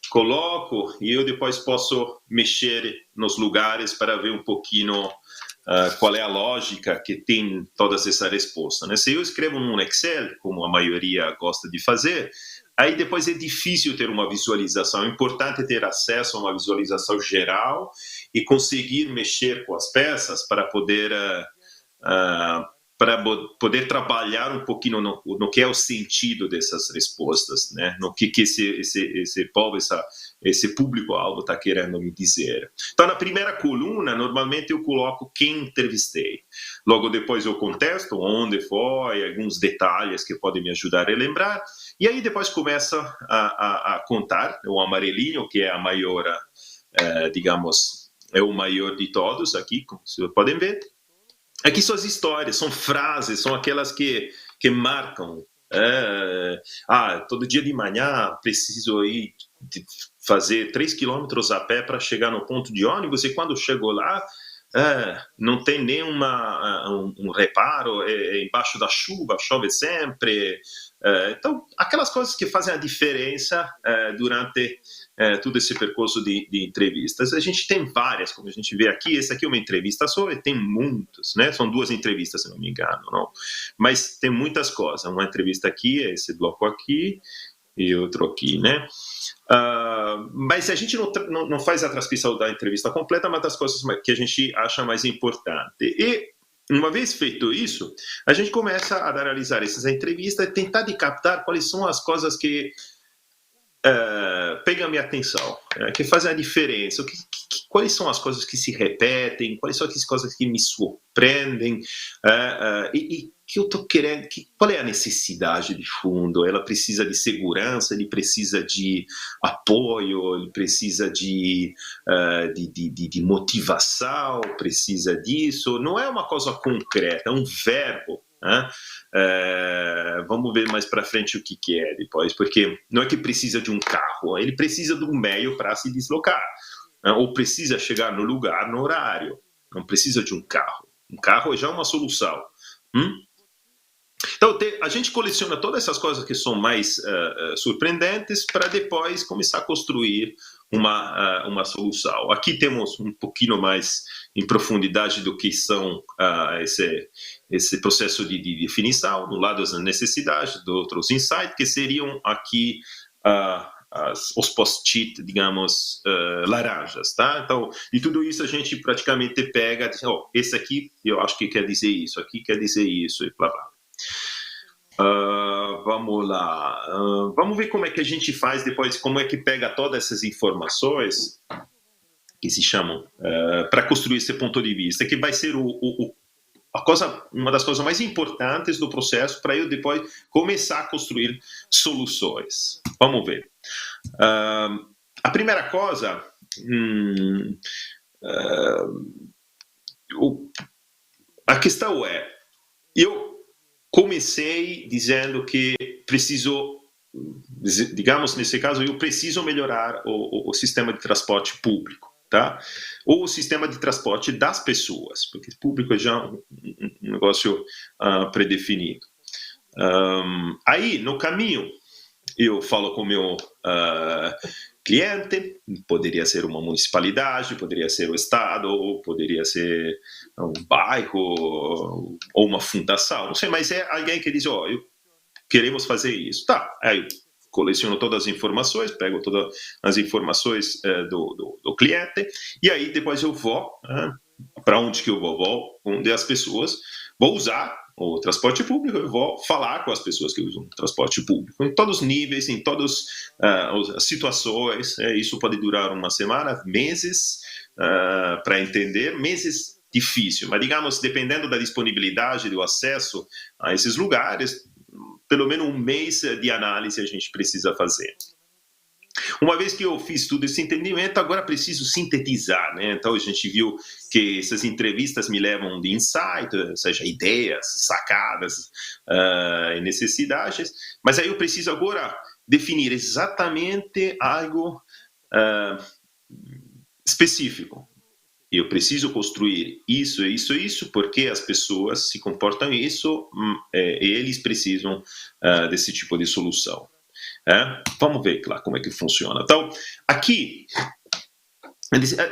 coloco e eu depois posso mexer nos lugares para ver um pouquinho qual é a lógica que tem todas essas respostas. Né? Se eu escrevo num Excel, como a maioria gosta de fazer, aí depois é difícil ter uma visualização. É importante ter acesso a uma visualização geral e conseguir mexer com as peças para poder para poder trabalhar um pouquinho no que é o sentido dessas respostas, né? No que esse povo, esse público-alvo está querendo me dizer. Então, na primeira coluna, normalmente eu coloco quem entrevistei. Logo depois eu contesto onde foi, alguns detalhes que podem me ajudar a relembrar. E aí depois começa a contar o amarelinho, que é a maior, digamos, é o maior de todos aqui, como vocês podem ver. Aqui são as histórias, são frases, são aquelas que marcam. Todo dia de manhã preciso ir fazer 3 quilômetros a pé para chegar no ponto de ônibus, e quando chego lá, não tem nenhum reparo, embaixo da chuva, chove sempre. Então, aquelas coisas que fazem a diferença durante todo esse percurso de entrevistas. A gente tem várias, como a gente vê aqui. Essa aqui é uma entrevista só, e tem muitas, né? São 2 entrevistas, se não me engano, não? Mas tem muitas coisas. Uma entrevista aqui, esse bloco aqui, e outro aqui, né? Mas a gente não faz a transcrição da entrevista completa, mas das coisas que a gente acha mais importante. E, uma vez feito isso, a gente começa a analisar essas entrevistas e tentar de captar quais são as coisas que pegam a minha atenção, que fazem a diferença. Quais são as coisas que se repetem, quais são as coisas que me surpreendem, e que eu estou querendo, qual é a necessidade de fundo? Ela precisa de segurança, ele precisa de apoio, ele precisa de motivação, precisa disso. Não é uma coisa concreta, é um verbo. Vamos ver mais para frente o que é depois, porque não é que precisa de um carro, ele precisa de um meio para se deslocar, ou precisa chegar no lugar no horário, não precisa de um carro. Um carro é já uma solução. Então, a gente coleciona todas essas coisas que são mais surpreendentes para depois começar a construir uma solução. Aqui temos um pouquinho mais em profundidade do que são esse processo de definição, do lado das necessidades, do outros insights, que seriam aqui os post-it, digamos, laranjas, tá? Então, de tudo isso a gente praticamente pega, esse aqui eu acho que quer dizer isso, aqui quer dizer isso, e blá blá. Vamos lá. Vamos ver como é que a gente faz depois, como é que pega todas essas informações que se chamam para construir esse ponto de vista, que vai ser uma das coisas mais importantes do processo para eu depois começar a construir soluções. Vamos ver. A primeira coisa, a questão é, eu comecei dizendo que preciso, digamos, nesse caso, eu preciso melhorar o sistema de transporte público, tá? Ou o sistema de transporte das pessoas, porque público é já um negócio predefinido. Aí, no caminho, eu falo com o meu cliente, poderia ser uma municipalidade, poderia ser o Estado, ou poderia ser um bairro, ou uma fundação, não sei, mas é alguém que diz, queremos fazer isso. Tá, aí eu coleciono todas as informações, pego todas as informações do cliente, e aí depois eu vou, para onde que eu vou onde as pessoas vão usar o transporte público, eu vou falar com as pessoas que usam o transporte público, em todos os níveis, em todas as situações. Isso pode durar uma semana, meses, para entender, meses difícil, mas digamos, dependendo da disponibilidade, do acesso a esses lugares, pelo menos um mês de análise a gente precisa fazer. Uma vez que eu fiz todo esse entendimento, agora preciso sintetizar, né? Então a gente viu que essas entrevistas me levam de insight, ou seja, ideias, sacadas e necessidades, mas aí eu preciso agora definir exatamente algo específico. Eu preciso construir isso, isso, isso, porque as pessoas se comportam isso, eles precisam desse tipo de solução. Vamos ver lá como é que funciona. Então, aqui,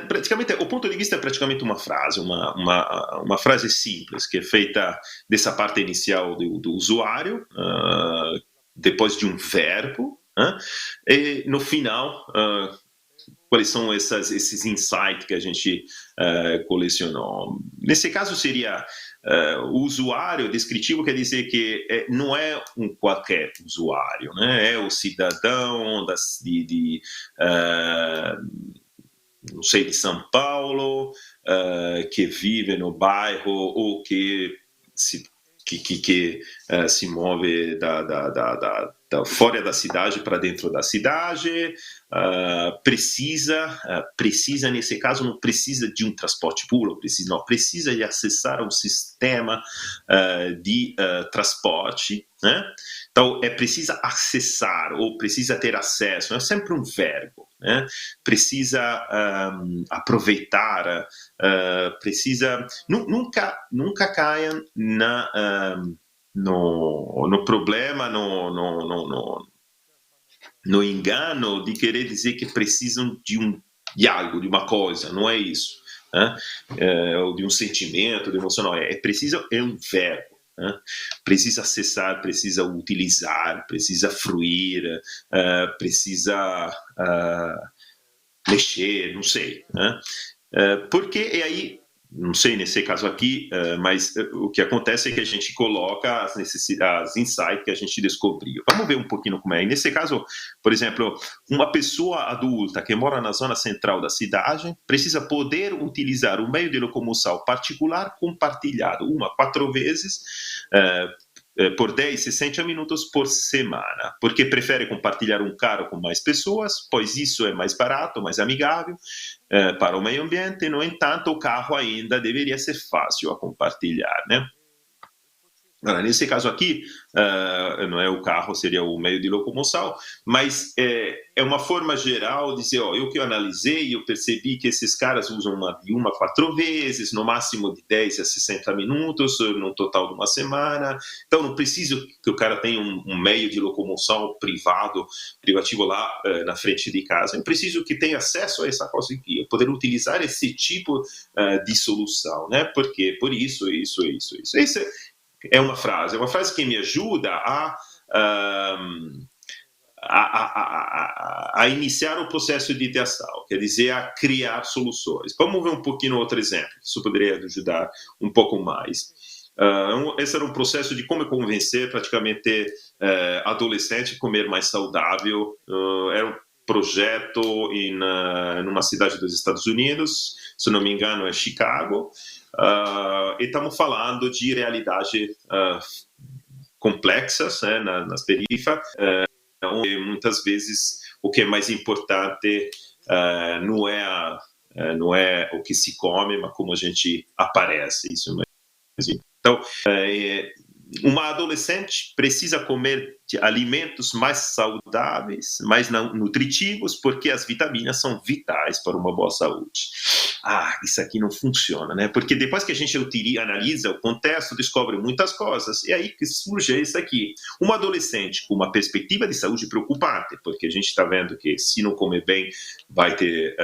praticamente, o ponto de vista é praticamente uma frase, uma frase simples, que é feita dessa parte inicial do usuário, depois de um verbo, e no final quais são esses insights que a gente colecionou. Nesse caso seria o usuário descritivo, quer dizer que não é um qualquer usuário, né? É o cidadão não sei, de São Paulo, que vive no bairro ou que se move fora da cidade para dentro da cidade, precisa, nesse caso, não precisa de um transporte público, precisa de acessar um sistema de transporte, né? Então, precisa acessar ou precisa ter acesso, é sempre um verbo, né? Precisa aproveitar, precisa... Nunca caia no problema, no engano de querer dizer que precisam de algo, de uma coisa, não é isso. Né? Ou de um sentimento, de emoção, não. É um verbo. Né? Precisa acessar, precisa utilizar, precisa fruir, precisa mexer, não sei. Né? Porque aí, não sei nesse caso aqui, mas o que acontece é que a gente coloca as insights que a gente descobriu. Vamos ver um pouquinho como é. Nesse caso, por exemplo, uma pessoa adulta que mora na zona central da cidade precisa poder utilizar um meio de locomoção particular compartilhado 4 vezes por 10, 60 minutos por semana, porque prefere compartilhar um carro com mais pessoas, pois isso é mais barato, mais amigável para o meio ambiente. No entanto, o carro ainda deveria ser fácil a compartilhar, né? Agora, nesse caso aqui, não é o carro, seria o meio de locomoção, mas é uma forma geral de dizer, eu que analisei, eu percebi que esses caras usam de 1 a 4 vezes, no máximo de 10 a 60 minutos, no total de uma semana. Então, não preciso que o cara tenha um meio de locomoção privativo lá na frente de casa. Eu preciso que tenha acesso a essa coisa aqui, eu poder utilizar esse tipo de solução, né? Porque por isso. Esse é uma frase que me ajuda a iniciar o processo de ideação, quer dizer, a criar soluções. Vamos ver um pouquinho outro exemplo, isso poderia ajudar um pouco mais. Esse era um processo de como convencer praticamente adolescente a comer mais saudável. Era um projeto numa cidade dos Estados Unidos, se não me engano é Chicago, e estamos falando de realidade complexas, né, nas periferias, onde muitas vezes o que é mais importante não é o que se come, mas como a gente aparece. Isso mesmo. Então, uma adolescente precisa comer alimentos mais saudáveis, mais nutritivos, porque as vitaminas são vitais para uma boa saúde. Isso aqui não funciona, né? Porque depois que a gente analisa o contexto, descobre muitas coisas, e aí que surge isso aqui. Uma adolescente com uma perspectiva de saúde preocupante, porque a gente está vendo que se não comer bem, vai ter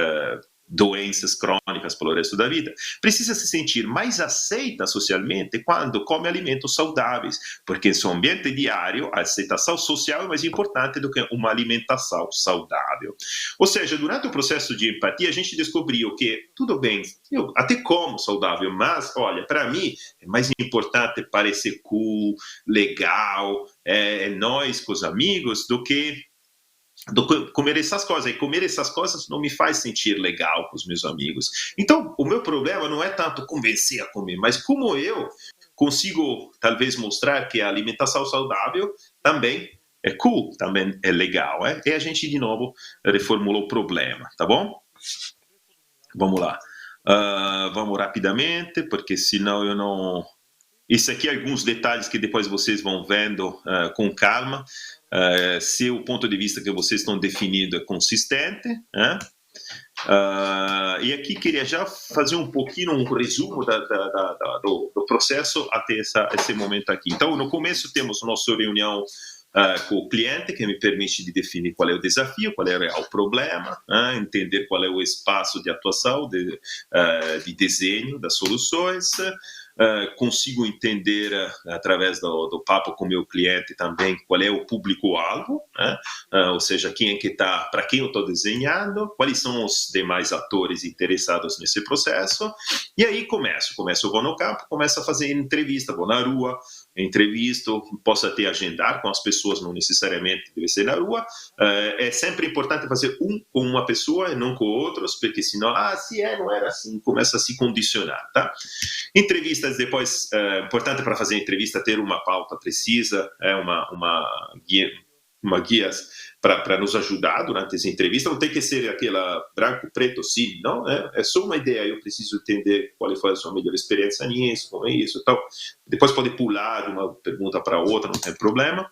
doenças crônicas pelo resto da vida, precisa se sentir mais aceita socialmente quando come alimentos saudáveis, porque em seu ambiente diário a aceitação social é mais importante do que uma alimentação saudável. Ou seja, durante o processo de empatia a gente descobriu que, tudo bem, eu até como saudável, mas, olha, para mim é mais importante parecer cool, legal, nós com os amigos, do que comer essas coisas. E comer essas coisas não me faz sentir legal com os meus amigos. Então, o meu problema não é tanto convencer a comer, mas como eu consigo, talvez, mostrar que a alimentação saudável também é cool, também é legal. E a gente, de novo, reformulou o problema, tá bom? Vamos lá. Vamos rapidamente, porque senão eu não... Isso aqui é alguns detalhes que depois vocês vão vendo com calma. Se o ponto de vista que vocês estão definindo é consistente, né? E aqui queria já fazer um pouquinho um resumo do processo até esse momento aqui. Então, no começo temos nossa reunião com o cliente, que me permite de definir qual é o desafio, qual é o real problema, entender qual é o espaço de atuação, de desenho das soluções. consigo entender através do papo com o meu cliente também qual é o público-alvo, né? Ou seja, quem é que está, para quem eu estou desenhando, quais são os demais atores interessados nesse processo, e aí eu vou no campo, começo a fazer entrevista, vou na rua, entrevisto, posso até agendar com as pessoas, não necessariamente deve ser na rua. É sempre importante fazer com uma pessoa e não com outros, porque senão, se não era assim, começa a se condicionar, tá? Entrevistas depois, importante para fazer entrevista ter uma pauta precisa, uma guia para nos ajudar durante essa entrevista, não tem que ser aquela branco, preto, sim, não, é só uma ideia, eu preciso entender qual foi a sua melhor experiência nisso, como é isso e tal. Depois pode pular de uma pergunta para outra, não tem problema.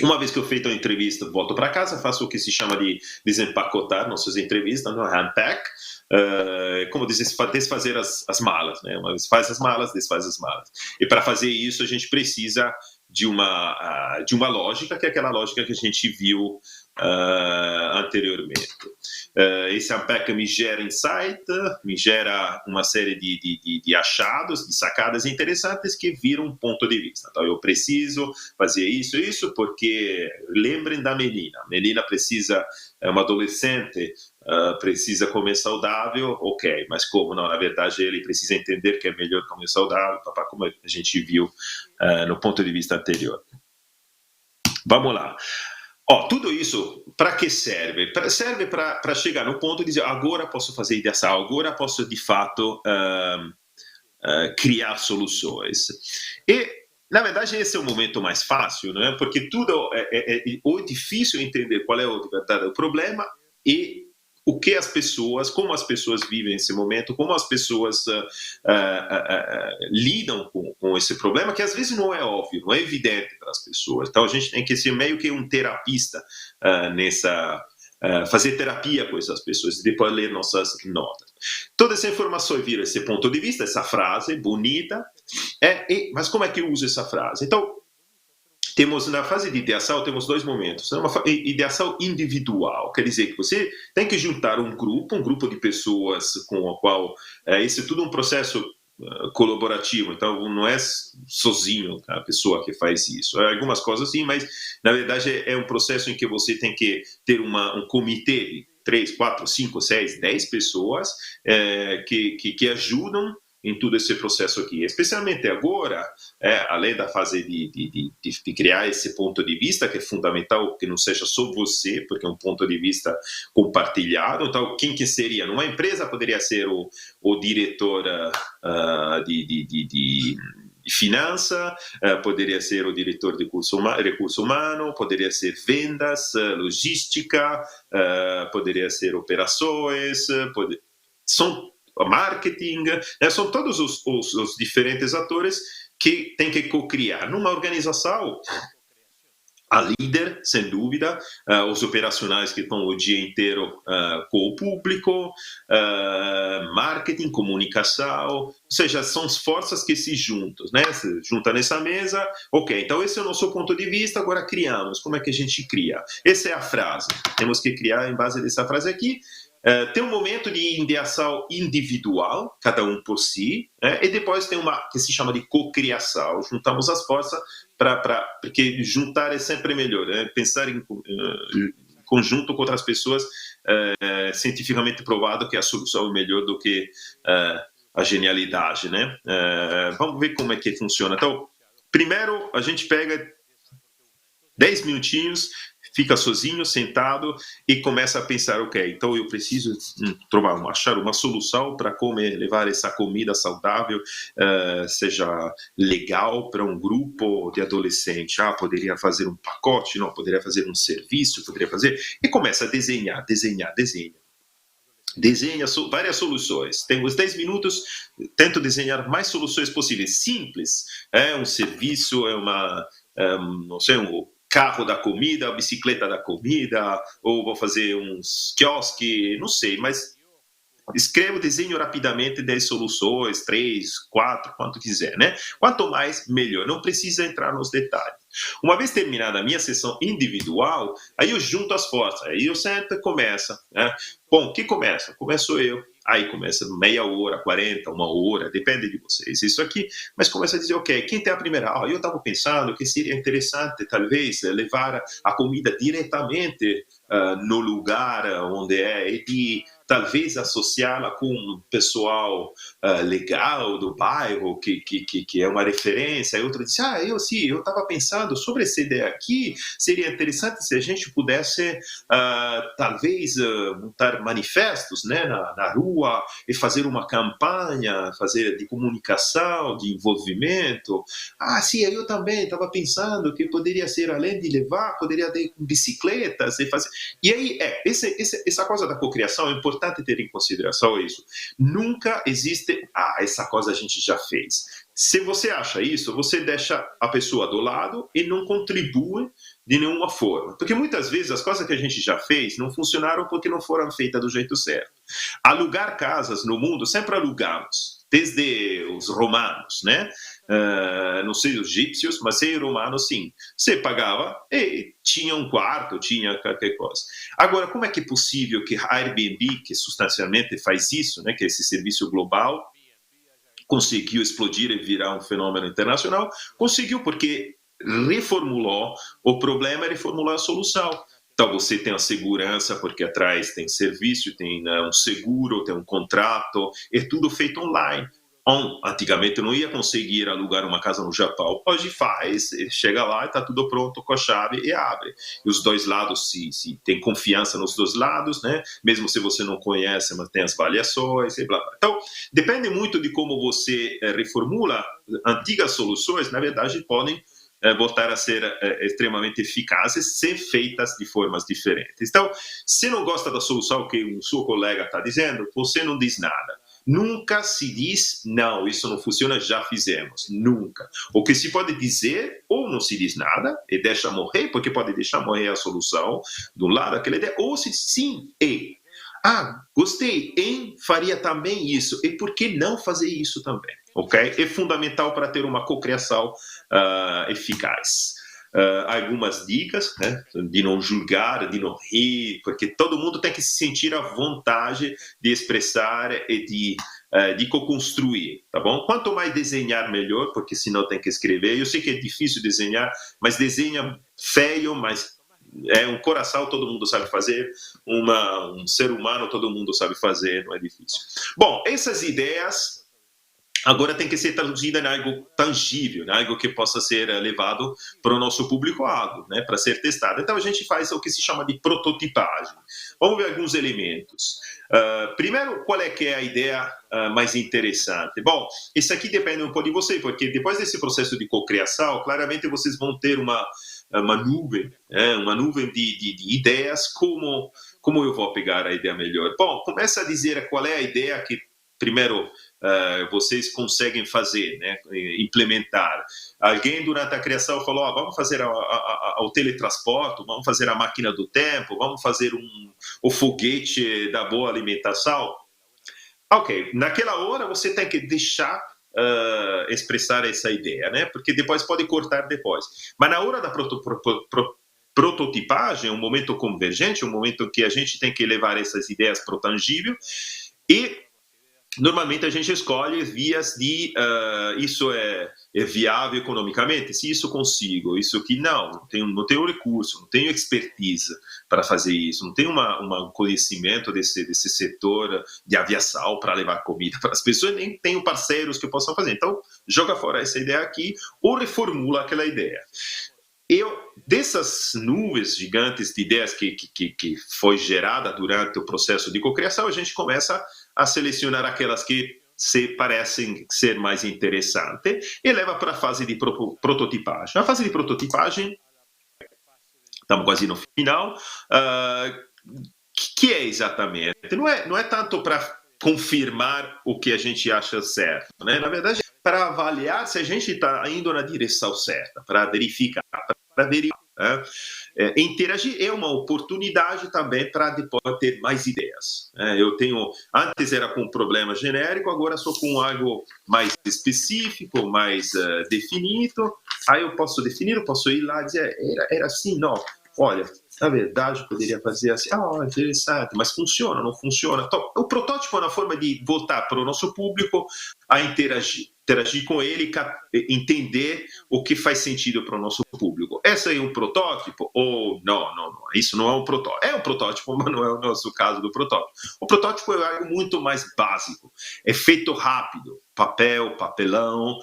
Uma vez que eu feito a entrevista, volto para casa, faço o que se chama de desempacotar nossas entrevistas, no unpack, como desfazer as malas, né? Uma vez faz as malas, desfaz as malas. E para fazer isso, a gente precisa de uma lógica, que é aquela lógica que a gente viu anteriormente. Esse unpack me gera insight, me gera uma série de achados, de sacadas interessantes que viram um ponto de vista. Então, eu preciso fazer isso, porque lembrem da Melina. A Melina é uma adolescente, precisa comer saudável, ok, mas como não? Na verdade, ele precisa entender que é melhor comer saudável, como a gente viu no ponto de vista anterior. Vamos lá. Tudo isso, para que serve? Serve para chegar no ponto de dizer, agora posso fazer ideação, agora posso, de fato, criar soluções. E, na verdade, esse é o momento mais fácil, né? Porque tudo é difícil entender qual é o verdadeiro problema e como as pessoas vivem esse momento, como as pessoas lidam com esse problema, que às vezes não é óbvio, não é evidente para as pessoas. Então a gente tem que ser meio que um terapista fazer terapia com essas pessoas e depois ler nossas notas. Toda essa informação vira esse ponto de vista, essa frase bonita, mas como é que eu uso essa frase? Então, na fase de ideação, temos dois momentos. Uma ideação individual, quer dizer que você tem que juntar um grupo de pessoas com o qual esse é tudo um processo colaborativo, então não é sozinho a pessoa que faz isso. Algumas coisas sim, mas na verdade é um processo em que você tem que ter um comitê de 3, 4, 5, 6, 10 pessoas que ajudam em todo esse processo aqui, especialmente agora, além da fase de criar esse ponto de vista, que é fundamental que não seja só você, porque é um ponto de vista compartilhado. Então, quem que seria? Numa empresa poderia ser o diretor de finança, poderia ser o diretor de recurso humano, poderia ser vendas, logística, poderia ser operações, marketing, são todos os diferentes atores que têm que co-criar. Numa organização, a líder, sem dúvida, os operacionais que estão o dia inteiro com o público, marketing, comunicação, ou seja, são as forças que se juntam, né? Se juntam nessa mesa, ok, então esse é o nosso ponto de vista, agora criamos. Como é que a gente cria? Essa é a frase. Temos que criar em base dessa frase aqui. Tem um momento de ideação individual, cada um por si, e depois tem uma que se chama de cocriação. Juntamos as forças porque juntar é sempre melhor, pensar em conjunto com outras pessoas, cientificamente provado que a solução é melhor do que a genialidade, né? Vamos ver como é que funciona. Então, primeiro a gente pega 10 minutinhos, fica sozinho, sentado e começa a pensar, ok, então eu preciso achar uma solução para levar essa comida saudável, seja legal para um grupo de adolescentes. Poderia fazer um pacote, não, poderia fazer um serviço, e começa a desenha. Desenha várias soluções. Tenho os 10 minutos, tento desenhar mais soluções possíveis, simples. Um serviço, não sei, um carro da comida, a bicicleta da comida, ou vou fazer uns quiosques, não sei, mas desenho rapidamente 10 soluções, 3, 4, quanto quiser, né? Quanto mais, melhor. Não precisa entrar nos detalhes. Uma vez terminada a minha sessão individual, aí eu junto as forças, aí eu sento e começa, né? Bom, que começa? Começo eu. Aí começa meia hora, 40, uma hora, depende de vocês. Isso aqui, mas começa a dizer, ok, quem tem a primeira? Eu estava pensando que seria interessante, talvez, levar a comida diretamente no lugar onde é e de talvez associá-la com um pessoal legal do bairro, que é uma referência. E outro disse, eu estava pensando sobre essa ideia aqui, seria interessante se a gente pudesse, talvez, montar manifestos, né, na rua e fazer uma campanha, fazer de comunicação, de envolvimento. Sim, eu também estava pensando que poderia ser, além de levar, poderia ter bicicletas e fazer... E aí, essa coisa da cocriação é importante ter em consideração isso. Nunca existe, essa coisa a gente já fez. Se você acha isso, você deixa a pessoa do lado e não contribui de nenhuma forma. Porque muitas vezes as coisas que a gente já fez não funcionaram porque não foram feitas do jeito certo. Alugar casas no mundo, sempre alugamos. Desde os romanos, né? Não sei os egípcios, mas sei romanos, sim. Você pagava e tinha um quarto, tinha qualquer coisa. Agora, como é que é possível que a Airbnb, que substancialmente faz isso, né, que é esse serviço global, conseguiu explodir e virar um fenômeno internacional? Conseguiu porque reformulou o problema e reformulou a solução. Então, você tem a segurança, porque atrás tem serviço, tem um seguro, tem um contrato, é tudo feito online. Antigamente não ia conseguir alugar uma casa no Japão, hoje faz, chega lá e está tudo pronto com a chave e abre. E os dois lados se tem confiança nos dois lados, né? Mesmo se você não conhece, mas tem as avaliações e blá blá. Então, depende muito de como você reformula. Antigas soluções, na verdade, podem voltar a ser extremamente eficazes se feitas de formas diferentes. Então, se não gosta da solução que o seu colega está dizendo, você não diz nada. Nunca se diz, não, isso não funciona, já fizemos. Nunca. O que se pode dizer, ou não se diz nada, e deixa morrer, porque pode deixar morrer a solução, de um lado, aquela ideia, ou se sim, gostei, faria também isso. E por que não fazer isso também? Ok? É fundamental para ter uma cocriação eficaz. Algumas dicas, né, de não julgar, de não rir, porque todo mundo tem que se sentir à vontade de expressar e de co-construir, tá bom? Quanto mais desenhar, melhor, porque senão tem que escrever. Eu sei que é difícil desenhar, mas desenha feio, mas um coração todo mundo sabe fazer, um ser humano todo mundo sabe fazer, não é difícil. Bom, essas ideias agora tem que ser traduzida em algo tangível, né? Algo que possa ser levado para o nosso público-alvo, né? Para ser testado. Então a gente faz o que se chama de prototipagem. Vamos ver alguns elementos. Primeiro, qual é que é a ideia mais interessante? Bom, isso aqui depende um pouco de você, porque depois desse processo de cocriação, claramente vocês vão ter uma nuvem, uma nuvem de ideias, como eu vou pegar a ideia melhor. Bom, começa a dizer qual é a ideia que primeiro vocês conseguem fazer, né, implementar. Alguém durante a criação falou, vamos fazer o teletransporte, vamos fazer a máquina do tempo, vamos fazer o foguete da boa alimentação. Ok, naquela hora você tem que deixar expressar essa ideia, né? Porque depois pode cortar depois. Mas na hora da prototipagem, um momento convergente, um momento em que a gente tem que levar essas ideias para o tangível e normalmente a gente escolhe vias de isso é viável economicamente, se isso consigo, isso aqui não tenho recurso, não tenho expertise para fazer isso, não tenho um conhecimento desse setor de aviação para levar comida para as pessoas, nem tenho parceiros que possam fazer. Então, joga fora essa ideia aqui ou reformula aquela ideia. Dessas nuvens gigantes de ideias que foi gerada durante o processo de cocriação, a gente começa a selecionar aquelas que se parecem ser mais interessantes e leva para a fase de prototipagem. A fase de prototipagem, estamos quase no final, que é exatamente? Não é tanto para confirmar o que a gente acha certo, né? Na verdade, para avaliar se a gente está indo na direção certa, para verificar, para verificar. Interagir é uma oportunidade também para depois ter mais ideias. Antes era com um problema genérico, agora sou com algo mais específico, mais definido. Aí eu posso definir, eu posso ir lá e dizer, era assim, não. olha, na verdade poderia fazer assim, interessante, mas funciona, não funciona? Então, o protótipo é uma forma de voltar para o nosso público a interagir com ele, entender o que faz sentido para o nosso público. Esse é um protótipo? Ou não, isso não é um protótipo. É um protótipo, mas não é o nosso caso do protótipo. O protótipo é algo muito mais básico, é feito rápido, papel, papelão,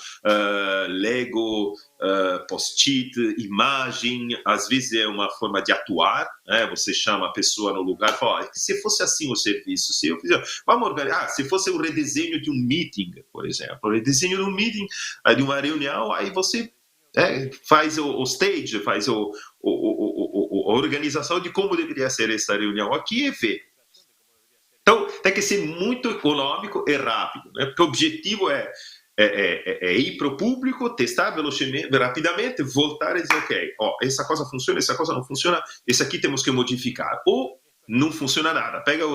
Lego, post-it, imagem, às vezes é uma forma de atuar, né? Você chama a pessoa no lugar e fala, se fosse assim o serviço, se eu fizer, vamos organizar, se fosse um redesenho de um meeting, por exemplo, o redesenho de um meeting, de uma reunião, aí você faz o stage, faz a organização de como deveria ser essa reunião aqui e vê. Então, tem que ser muito econômico e rápido, né? Porque o objetivo é ir para o público, testar velocemente, rapidamente, voltar e dizer, ok, essa coisa funciona, essa coisa não funciona, esse aqui temos que modificar. Ou não funciona nada, pega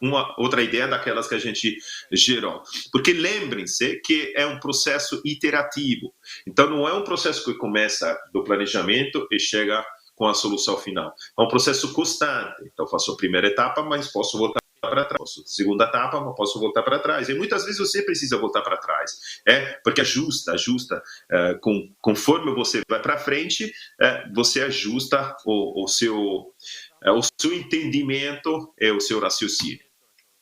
uma outra ideia daquelas que a gente gerou. Porque lembrem-se que é um processo iterativo. Então, não é um processo que começa do planejamento e chega com a solução final. É um processo constante. Então, faço a primeira etapa, mas posso voltar para trás. Segunda etapa, mas posso voltar para trás. E muitas vezes você precisa voltar para trás. Porque ajusta. Conforme você vai para frente, você ajusta o seu entendimento e o seu raciocínio.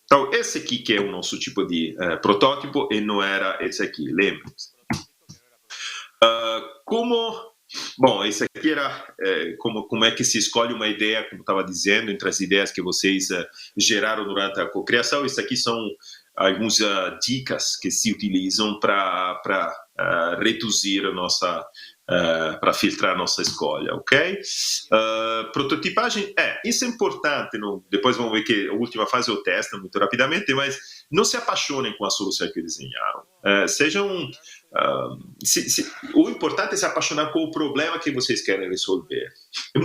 Então, esse aqui que é o nosso tipo de protótipo e não era esse aqui, lembre-se. Bom, esse aqui era como é que se escolhe uma ideia, como estava dizendo, entre as ideias que vocês geraram durante a cocriação. Isso aqui são algumas dicas que se utilizam para reduzir a nossa, para filtrar a nossa escolha, ok? Prototipagem, isso é importante, depois vamos ver que a última fase eu testo muito rapidamente, mas não se apaixonem com a solução que desenharam. O importante é se apaixonar com o problema que vocês querem resolver.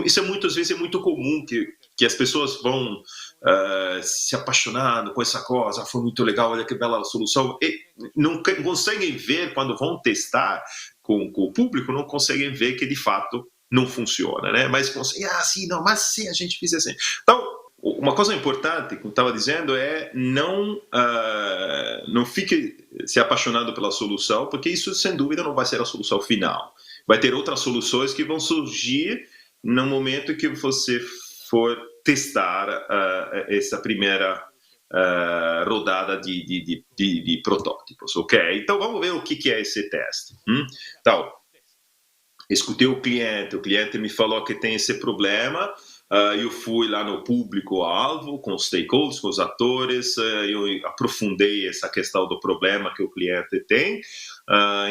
Isso muitas vezes é muito comum, que as pessoas vão se apaixonando com essa coisa, foi muito legal, olha que bela solução, e não conseguem ver, quando vão testar com o público, não conseguem ver que de fato não funciona, né? Mas conseguem, mas se a gente fizer assim. Então, uma coisa importante, como estava dizendo, é não fique se apaixonado pela solução, porque isso, sem dúvida, não vai ser a solução final. Vai ter outras soluções que vão surgir no momento que você for testar essa primeira rodada de protótipos, ok? Então, vamos ver o que é esse teste. Então, escutei o cliente me falou que tem esse problema, eu fui lá no público-alvo, com os stakeholders, com os atores, eu aprofundei essa questão do problema que o cliente tem,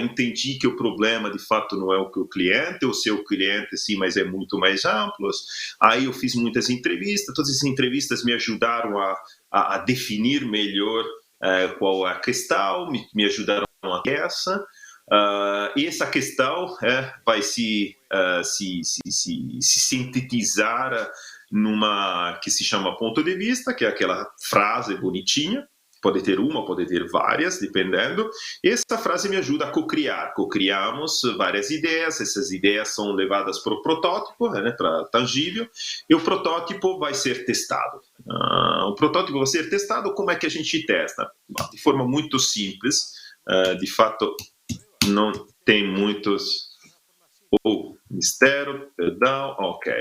entendi que o problema de fato não é o que o cliente, o seu cliente sim, mas é muito mais amplo. Aí eu fiz muitas entrevistas, todas essas entrevistas me ajudaram a definir melhor qual é a questão, me ajudaram a essa. E essa questão vai se sintetizar numa que se chama ponto de vista, que é aquela frase bonitinha, pode ter uma, pode ter várias, dependendo. E essa frase me ajuda a cocriar. Cocriamos várias ideias, essas ideias são levadas para o protótipo, para tangível, e o protótipo vai ser testado. O protótipo vai ser testado, como é que a gente testa? De forma muito simples, de fato, não tem muitos mistério, perdão, ok.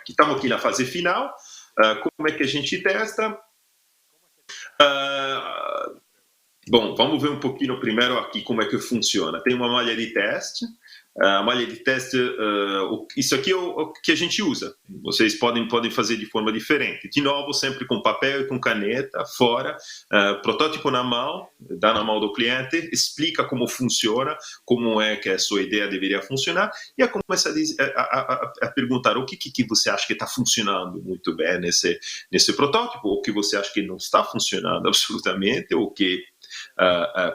Estamos aqui na fase final. Como é que a gente testa? Bom, vamos ver um pouquinho primeiro aqui como é que funciona. Tem uma malha de teste. A malha de teste, isso aqui é o que a gente usa. Vocês podem fazer de forma diferente. De novo, sempre com papel e com caneta, fora, protótipo na mão, dá na mão do cliente, explica como funciona, como é que a sua ideia deveria funcionar, e começa a perguntar o que você acha que está funcionando muito bem nesse protótipo, o que você acha que não está funcionando absolutamente, ou que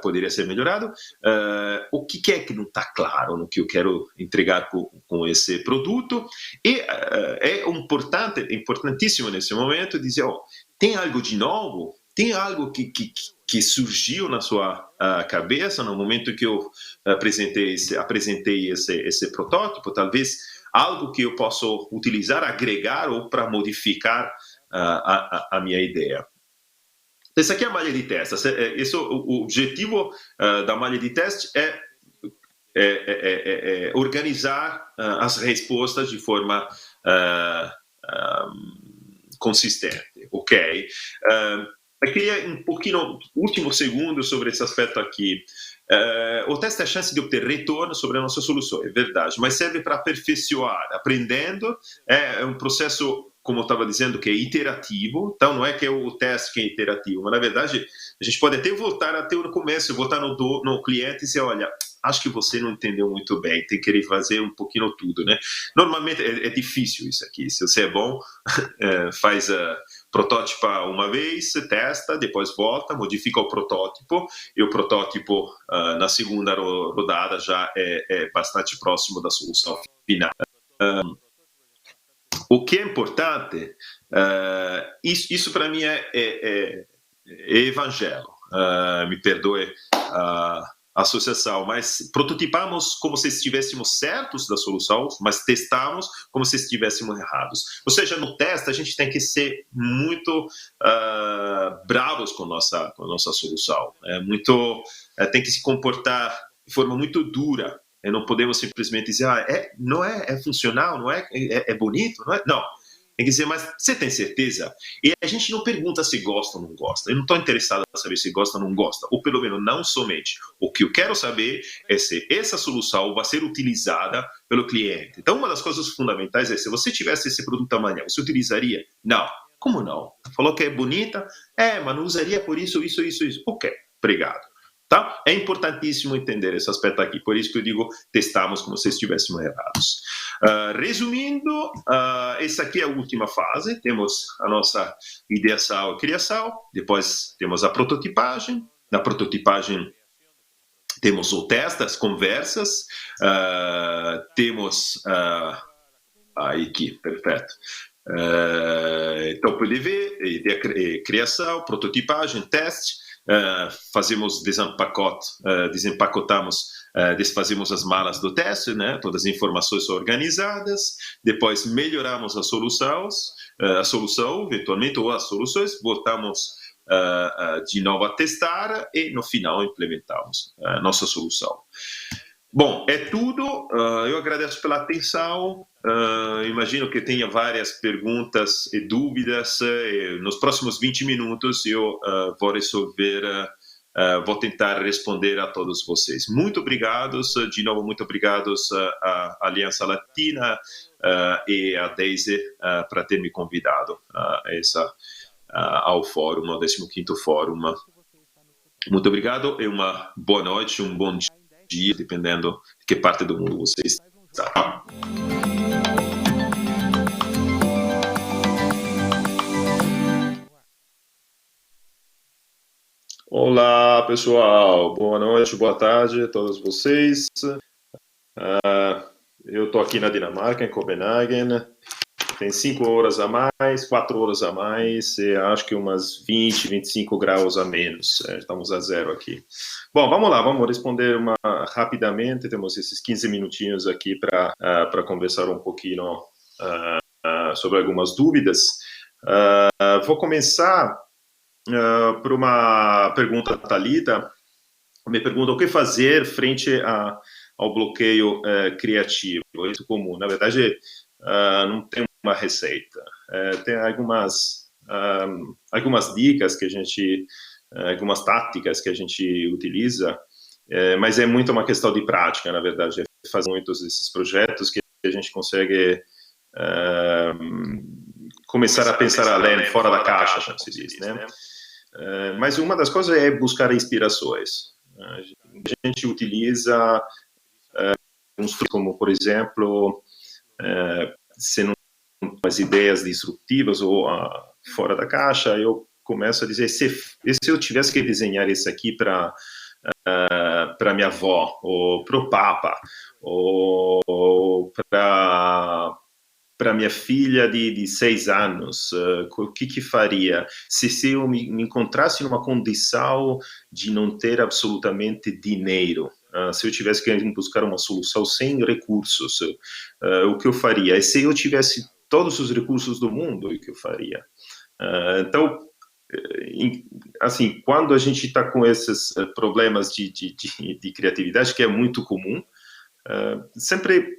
poderia ser melhorado, o que é que não está claro no que eu quero entregar com esse produto, e é importantíssimo nesse momento dizer, tem algo de novo? Tem algo que surgiu na sua cabeça no momento que eu apresentei esse protótipo? Talvez algo que eu posso utilizar, agregar ou para modificar a minha ideia. Essa aqui é a malha de teste. O objetivo da malha de teste é organizar as respostas de forma consistente, ok? Eu queria um pouquinho, último segundo sobre esse aspecto aqui. O teste é a chance de obter retorno sobre a nossa solução, é verdade, mas serve para aperfeiçoar, aprendendo, é um processo, como eu estava dizendo, que é iterativo, então não é que é o teste que é iterativo, mas na verdade a gente pode até voltar até no começo, voltar no cliente e dizer, olha, acho que você não entendeu muito bem, tem que querer fazer um pouquinho tudo, né? Normalmente é difícil isso aqui, se você é bom, faz protótipa uma vez, testa, depois volta, modifica o protótipo, e o protótipo na segunda rodada já é bastante próximo da solução final. O que é importante, isso para mim é evangelho, me perdoe a associação, mas prototipamos como se estivéssemos certos da solução, mas testamos como se estivéssemos errados. Ou seja, no teste a gente tem que ser muito bravos com nossa solução, tem que se comportar de forma muito dura. Não podemos simplesmente dizer, não é funcional, não é bonito, não é? Não. Tem que dizer, mas você tem certeza? E a gente não pergunta se gosta ou não gosta. Eu não estou interessado em saber se gosta ou não gosta. Ou pelo menos não somente. O que eu quero saber é se essa solução vai ser utilizada pelo cliente. Então, uma das coisas fundamentais é, se você tivesse esse produto amanhã, você utilizaria? Não. Como não? Falou que é bonita? Mas não usaria por isso. Ok, obrigado. Tá? É importantíssimo entender esse aspecto aqui, por isso que eu digo, testamos como se estivéssemos errados. Resumindo, essa aqui é a última fase, temos a nossa ideação e criação, depois temos a prototipagem, na prototipagem temos o teste, as conversas, temos aqui, perfeito. Então, pode ver, criação, prototipagem, teste, fazemos desempacotamos, desfazemos as malas do teste, né? Todas as informações são organizadas, depois melhoramos a solução, eventualmente, ou as soluções, voltamos de novo a testar e no final implementamos a nossa solução. Bom, é tudo. Eu agradeço pela atenção. Imagino que tenha várias perguntas e dúvidas. Nos próximos 20 minutos eu vou resolver, vou tentar responder a todos vocês. Muito obrigados, de novo, muito obrigados à Aliança Latina e à Daisy para ter me convidado ao fórum, ao 15º Fórum. Muito obrigado e uma boa noite, um bom dia, dependendo de que parte do mundo você está. Olá, pessoal. Boa noite, boa tarde a todos vocês. Eu estou aqui na Dinamarca, em Copenhagen. Tem 5 horas a mais, 4 horas a mais, e acho que umas 20, 25 graus a menos. Estamos a zero aqui. Bom, vamos lá, vamos responder rapidamente. Temos esses 15 minutinhos aqui para conversar um pouquinho sobre algumas dúvidas. Vou começar por uma pergunta da Thalita. Me pergunta o que fazer frente ao bloqueio criativo. Isso é comum. Na verdade, não tem uma receita. Tem algumas dicas que a gente, algumas táticas que a gente utiliza, mas é muito uma questão de prática, na verdade. Fazer muitos desses projetos que a gente consegue começar a pensar além, fora da caixa, como se diz, né? Mas uma das coisas é buscar inspirações. A gente utiliza como, por exemplo, se não as ideias disruptivas ou fora da caixa, eu começo a dizer, se eu tivesse que desenhar isso aqui para minha avó, ou para o Papa, ou para minha filha de 6 anos, o que faria? Se eu me encontrasse numa condição de não ter absolutamente dinheiro, se eu tivesse que buscar uma solução sem recursos, o que eu faria? E se eu tivesse todos os recursos do mundo, o que eu faria? Então, assim, quando a gente está com esses problemas de criatividade, que é muito comum, sempre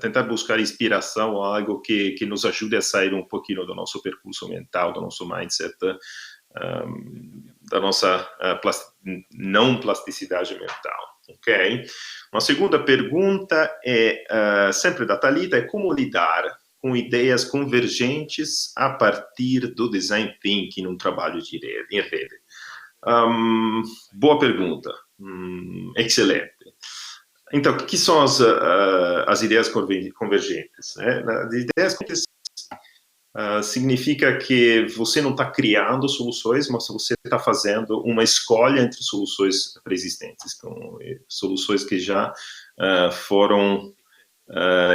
tentar buscar inspiração, algo que nos ajude a sair um pouquinho do nosso percurso mental, do nosso mindset, da nossa não plasticidade mental, ok? Uma segunda pergunta é sempre da Thalita, é como lidar com ideias convergentes a partir do design thinking num trabalho em rede? Boa pergunta, excelente. Então, o que são as ideias convergentes? Né? As ideias convergentes significa que você não está criando soluções, mas você está fazendo uma escolha entre soluções preexistentes, com soluções que já foram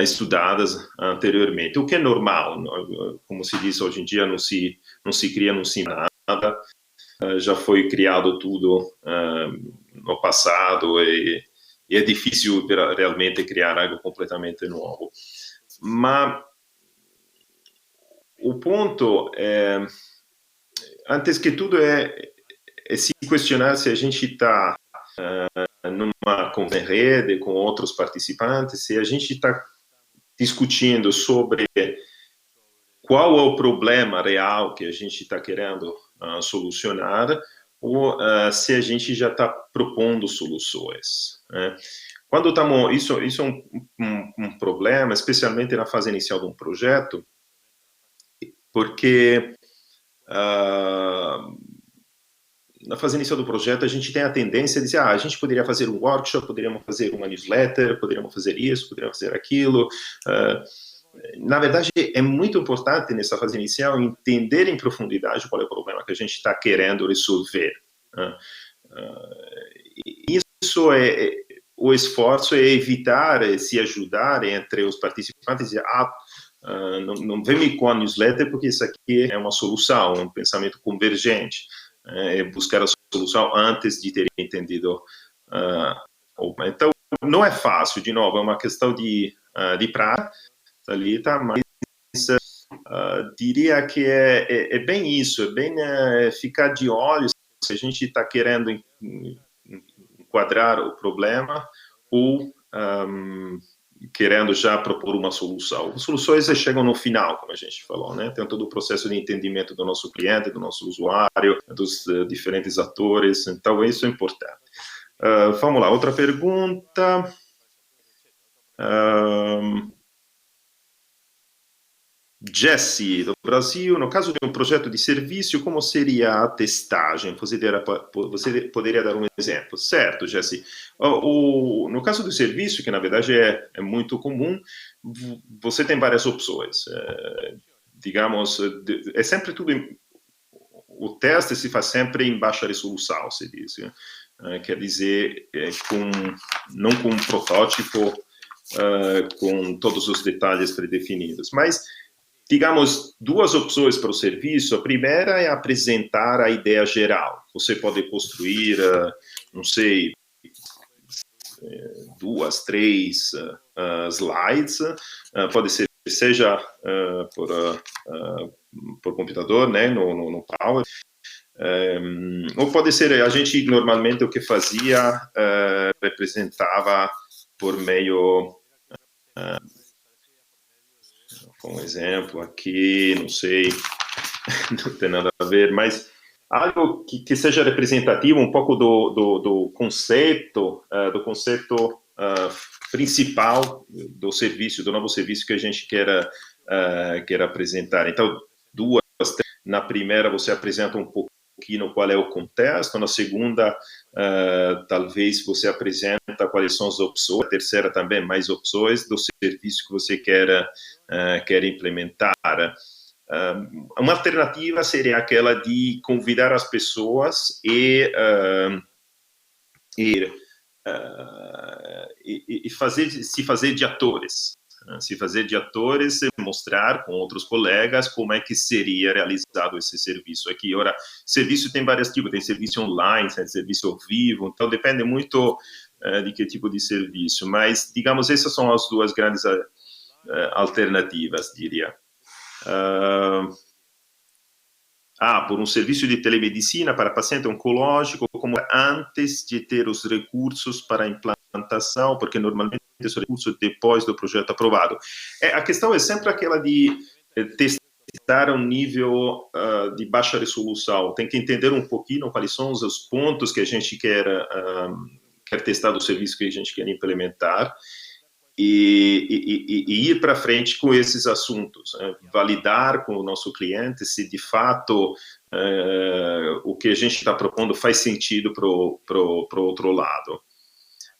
estudadas anteriormente. O que é normal, como se diz hoje em dia, não se cria, não se nada, já foi criado tudo no passado e é difícil realmente criar algo completamente novo. Mas o ponto é, antes que tudo, é se questionar se a gente está numa conversa em rede com outros participantes, se a gente está discutindo sobre qual é o problema real que a gente está querendo solucionar, ou se a gente já está propondo soluções. Né? Quando estamos, isso é um problema, especialmente na fase inicial de um projeto, porque na fase inicial do projeto a gente tem a tendência de dizer, a gente poderia fazer um workshop, poderíamos fazer uma newsletter, poderíamos fazer isso, poderíamos fazer aquilo. Na verdade, é muito importante nessa fase inicial entender em profundidade qual é o problema que a gente está querendo resolver. Isso o esforço é evitar se ajudar entre os participantes e dizer, não vem me com a newsletter porque isso aqui é uma solução, um pensamento convergente, buscar a solução antes de ter entendido. Então, não é fácil, de novo, é uma questão de prática, Thalita, mas diria que é bem isso, é bem ficar de olho se a gente está querendo enquadrar o problema ou querendo já propor uma solução. As soluções chegam no final, como a gente falou, né? Tem todo o processo de entendimento do nosso cliente, do nosso usuário, dos diferentes atores, então isso é importante. Vamos lá, outra pergunta. Jesse, do Brasil, no caso de um projeto de serviço, como seria a testagem? Você poderia dar um exemplo? Certo, Jesse. No caso do serviço, que na verdade é muito comum, você tem várias opções. Digamos, é sempre tudo... O teste se faz sempre em baixa resolução, se diz. Quer dizer, não com um protótipo, com todos os detalhes predefinidos, mas digamos, duas opções para o serviço. A primeira é apresentar a ideia geral. Você pode construir, não sei, 2, 3 slides, pode ser, seja por computador, né, no Power, ou pode ser, a gente normalmente o que fazia, representava por meio... um exemplo aqui, não sei, não tem nada a ver, mas algo que seja representativo um pouco do conceito principal do serviço, do novo serviço que a gente quer apresentar. Então, na primeira você apresenta um pouquinho qual é o contexto, na segunda, talvez você apresenta quais são as opções, a terceira também, mais opções do serviço que você quer implementar. Uma alternativa seria aquela de convidar as pessoas e se fazer de atores. se fazer de atores e mostrar com outros colegas como é que seria realizado esse serviço aqui. Ora, serviço tem vários tipos, tem serviço online, tem serviço ao vivo, então depende muito de que tipo de serviço, mas, digamos, essas são as duas grandes alternativas, diria. Por um serviço de telemedicina para paciente oncológico, como antes de ter os recursos para a implantação, porque normalmente os recursos depois do projeto aprovado. A questão é sempre aquela de testar um nível de baixa resolução. Tem que entender um pouquinho quais são os pontos que a gente quer testar do serviço que a gente quer implementar, e ir para frente com esses assuntos, validar com o nosso cliente se de fato o que a gente está propondo faz sentido para o outro lado.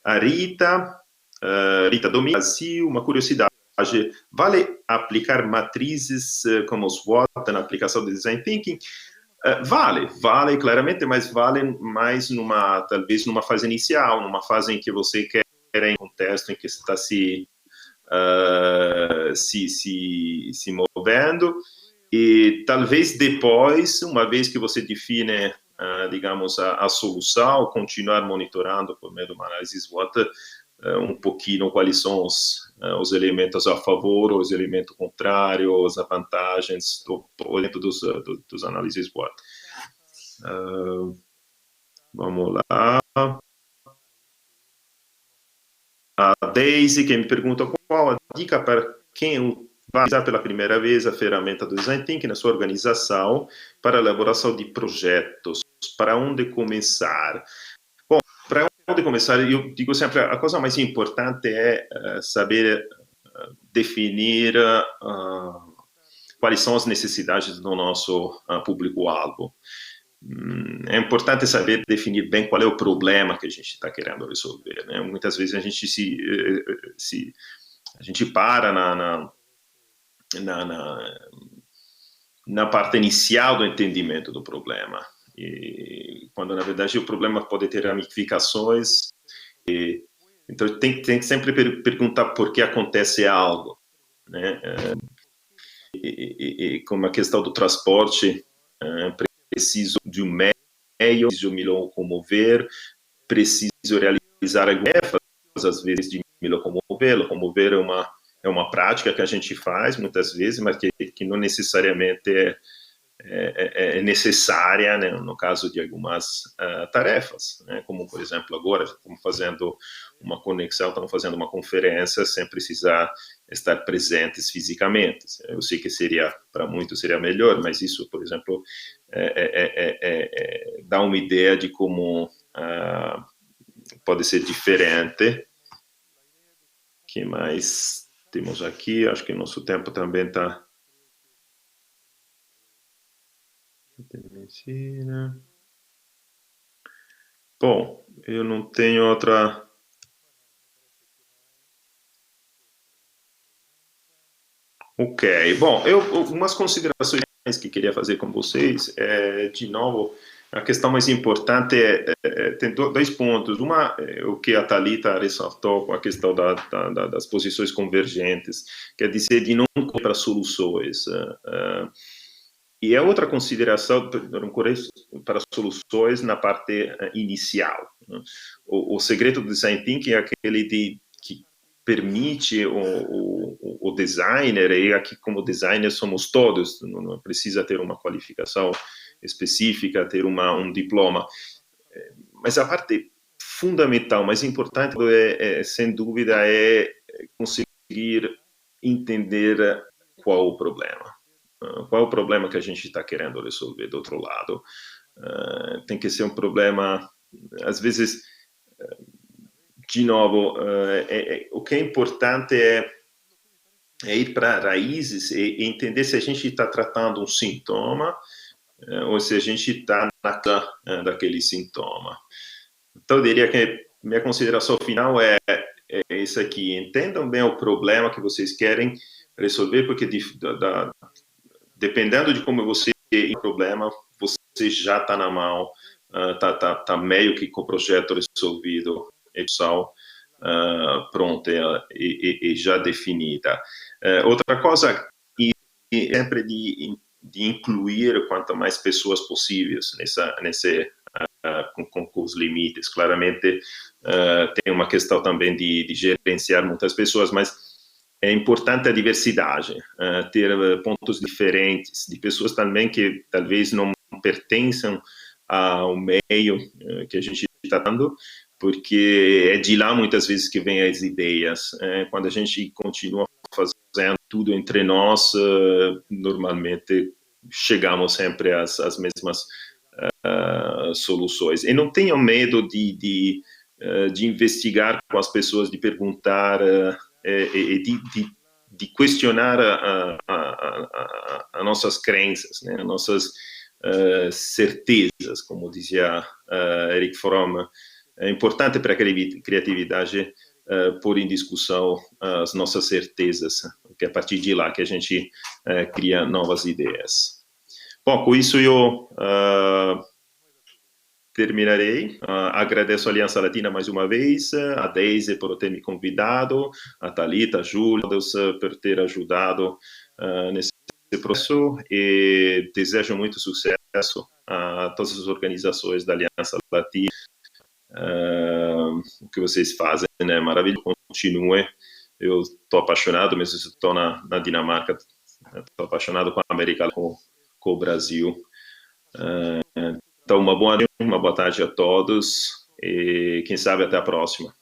A Rita Domingues, Brasil, uma curiosidade, vale aplicar matrizes como SWOT na aplicação do Design Thinking? Vale claramente, mas vale mais talvez numa fase inicial, numa fase em que você quer em contexto em que está se movendo, e talvez depois, uma vez que você define, digamos, a solução, continuar monitorando por meio de uma análise SWOT um pouquinho quais são os elementos a favor, os elementos contrários, as vantagens dentro dos análises SWOT. Vamos lá. A Daisy, que me pergunta qual a dica para quem vai usar pela primeira vez a ferramenta do Design Thinking na sua organização para a elaboração de projetos. Para onde começar? Bom, para onde começar, eu digo sempre, a coisa mais importante é saber definir quais são as necessidades do nosso público-alvo. É importante saber definir bem qual é o problema que a gente está querendo resolver, né? Muitas vezes a gente para na parte inicial do entendimento do problema, e quando na verdade o problema pode ter ramificações, então tem que sempre perguntar por que acontece algo, né? Como a questão do transporte, preciso de um meio, preciso me locomover, preciso realizar tarefas, às vezes, de me locomover. Locomover é uma prática que a gente faz, muitas vezes, mas que não necessariamente é necessária, né, no caso de algumas tarefas, né, como, por exemplo, agora estamos fazendo uma conexão, estamos fazendo uma conferência sem precisar estar presentes fisicamente. Eu sei que para muitos seria melhor, mas isso, por exemplo, dá uma ideia de como pode ser diferente. O que mais temos aqui? Acho que o nosso tempo também está... Bom, eu não tenho outra... Ok, bom, umas considerações que queria fazer com vocês, de novo, a questão mais importante tem dois pontos. Uma, o que a Thalita ressaltou com a questão das posições convergentes, quer dizer, de não correr para soluções. E a outra consideração, não correr para soluções na parte inicial. O segredo do Design Thinking é aquele que permite o designer, e aqui como designer somos todos, não precisa ter uma qualificação específica, ter um diploma, mas a parte fundamental, mais importante, sem dúvida, é conseguir entender qual o problema. Qual é o problema que a gente está querendo resolver do outro lado? Tem que ser um problema, às vezes, de novo, o que é importante é ir para raízes e entender se a gente está tratando um sintoma ou se a gente está daquele sintoma. Então, eu diria que minha consideração final é isso aqui. Entendam bem o problema que vocês querem resolver, porque dependendo de como você tem o problema, você já está na mão, está meio que com o projeto resolvido, pronta e já definida. Outra coisa é sempre de incluir quanto mais pessoas possíveis com os limites. Claramente, tem uma questão também de gerenciar muitas pessoas, mas é importante a diversidade, ter pontos diferentes, de pessoas também que talvez não pertençam ao meio que a gente está dando, porque é de lá muitas vezes que vêm as ideias. Quando a gente continua fazendo tudo entre nós, normalmente chegamos sempre às mesmas soluções. E não tenham medo de investigar com as pessoas, de perguntar e de questionar as nossas crenças, né? As nossas certezas, como dizia Eric Fromm. É importante para a criatividade pôr em discussão as nossas certezas, porque é a partir de lá que a gente cria novas ideias. Bom, com isso eu terminarei. Agradeço a Aliança Latina mais uma vez, a Deise por ter me convidado, a Thalita, a Júlia, por ter ajudado nesse processo, e desejo muito sucesso a todas as organizações da Aliança Latina. O que vocês fazem é maravilhoso, continue. Eu estou apaixonado, mesmo se estou na Dinamarca, estou apaixonado com a América, com o Brasil. Então, uma boa tarde a todos e quem sabe até a próxima.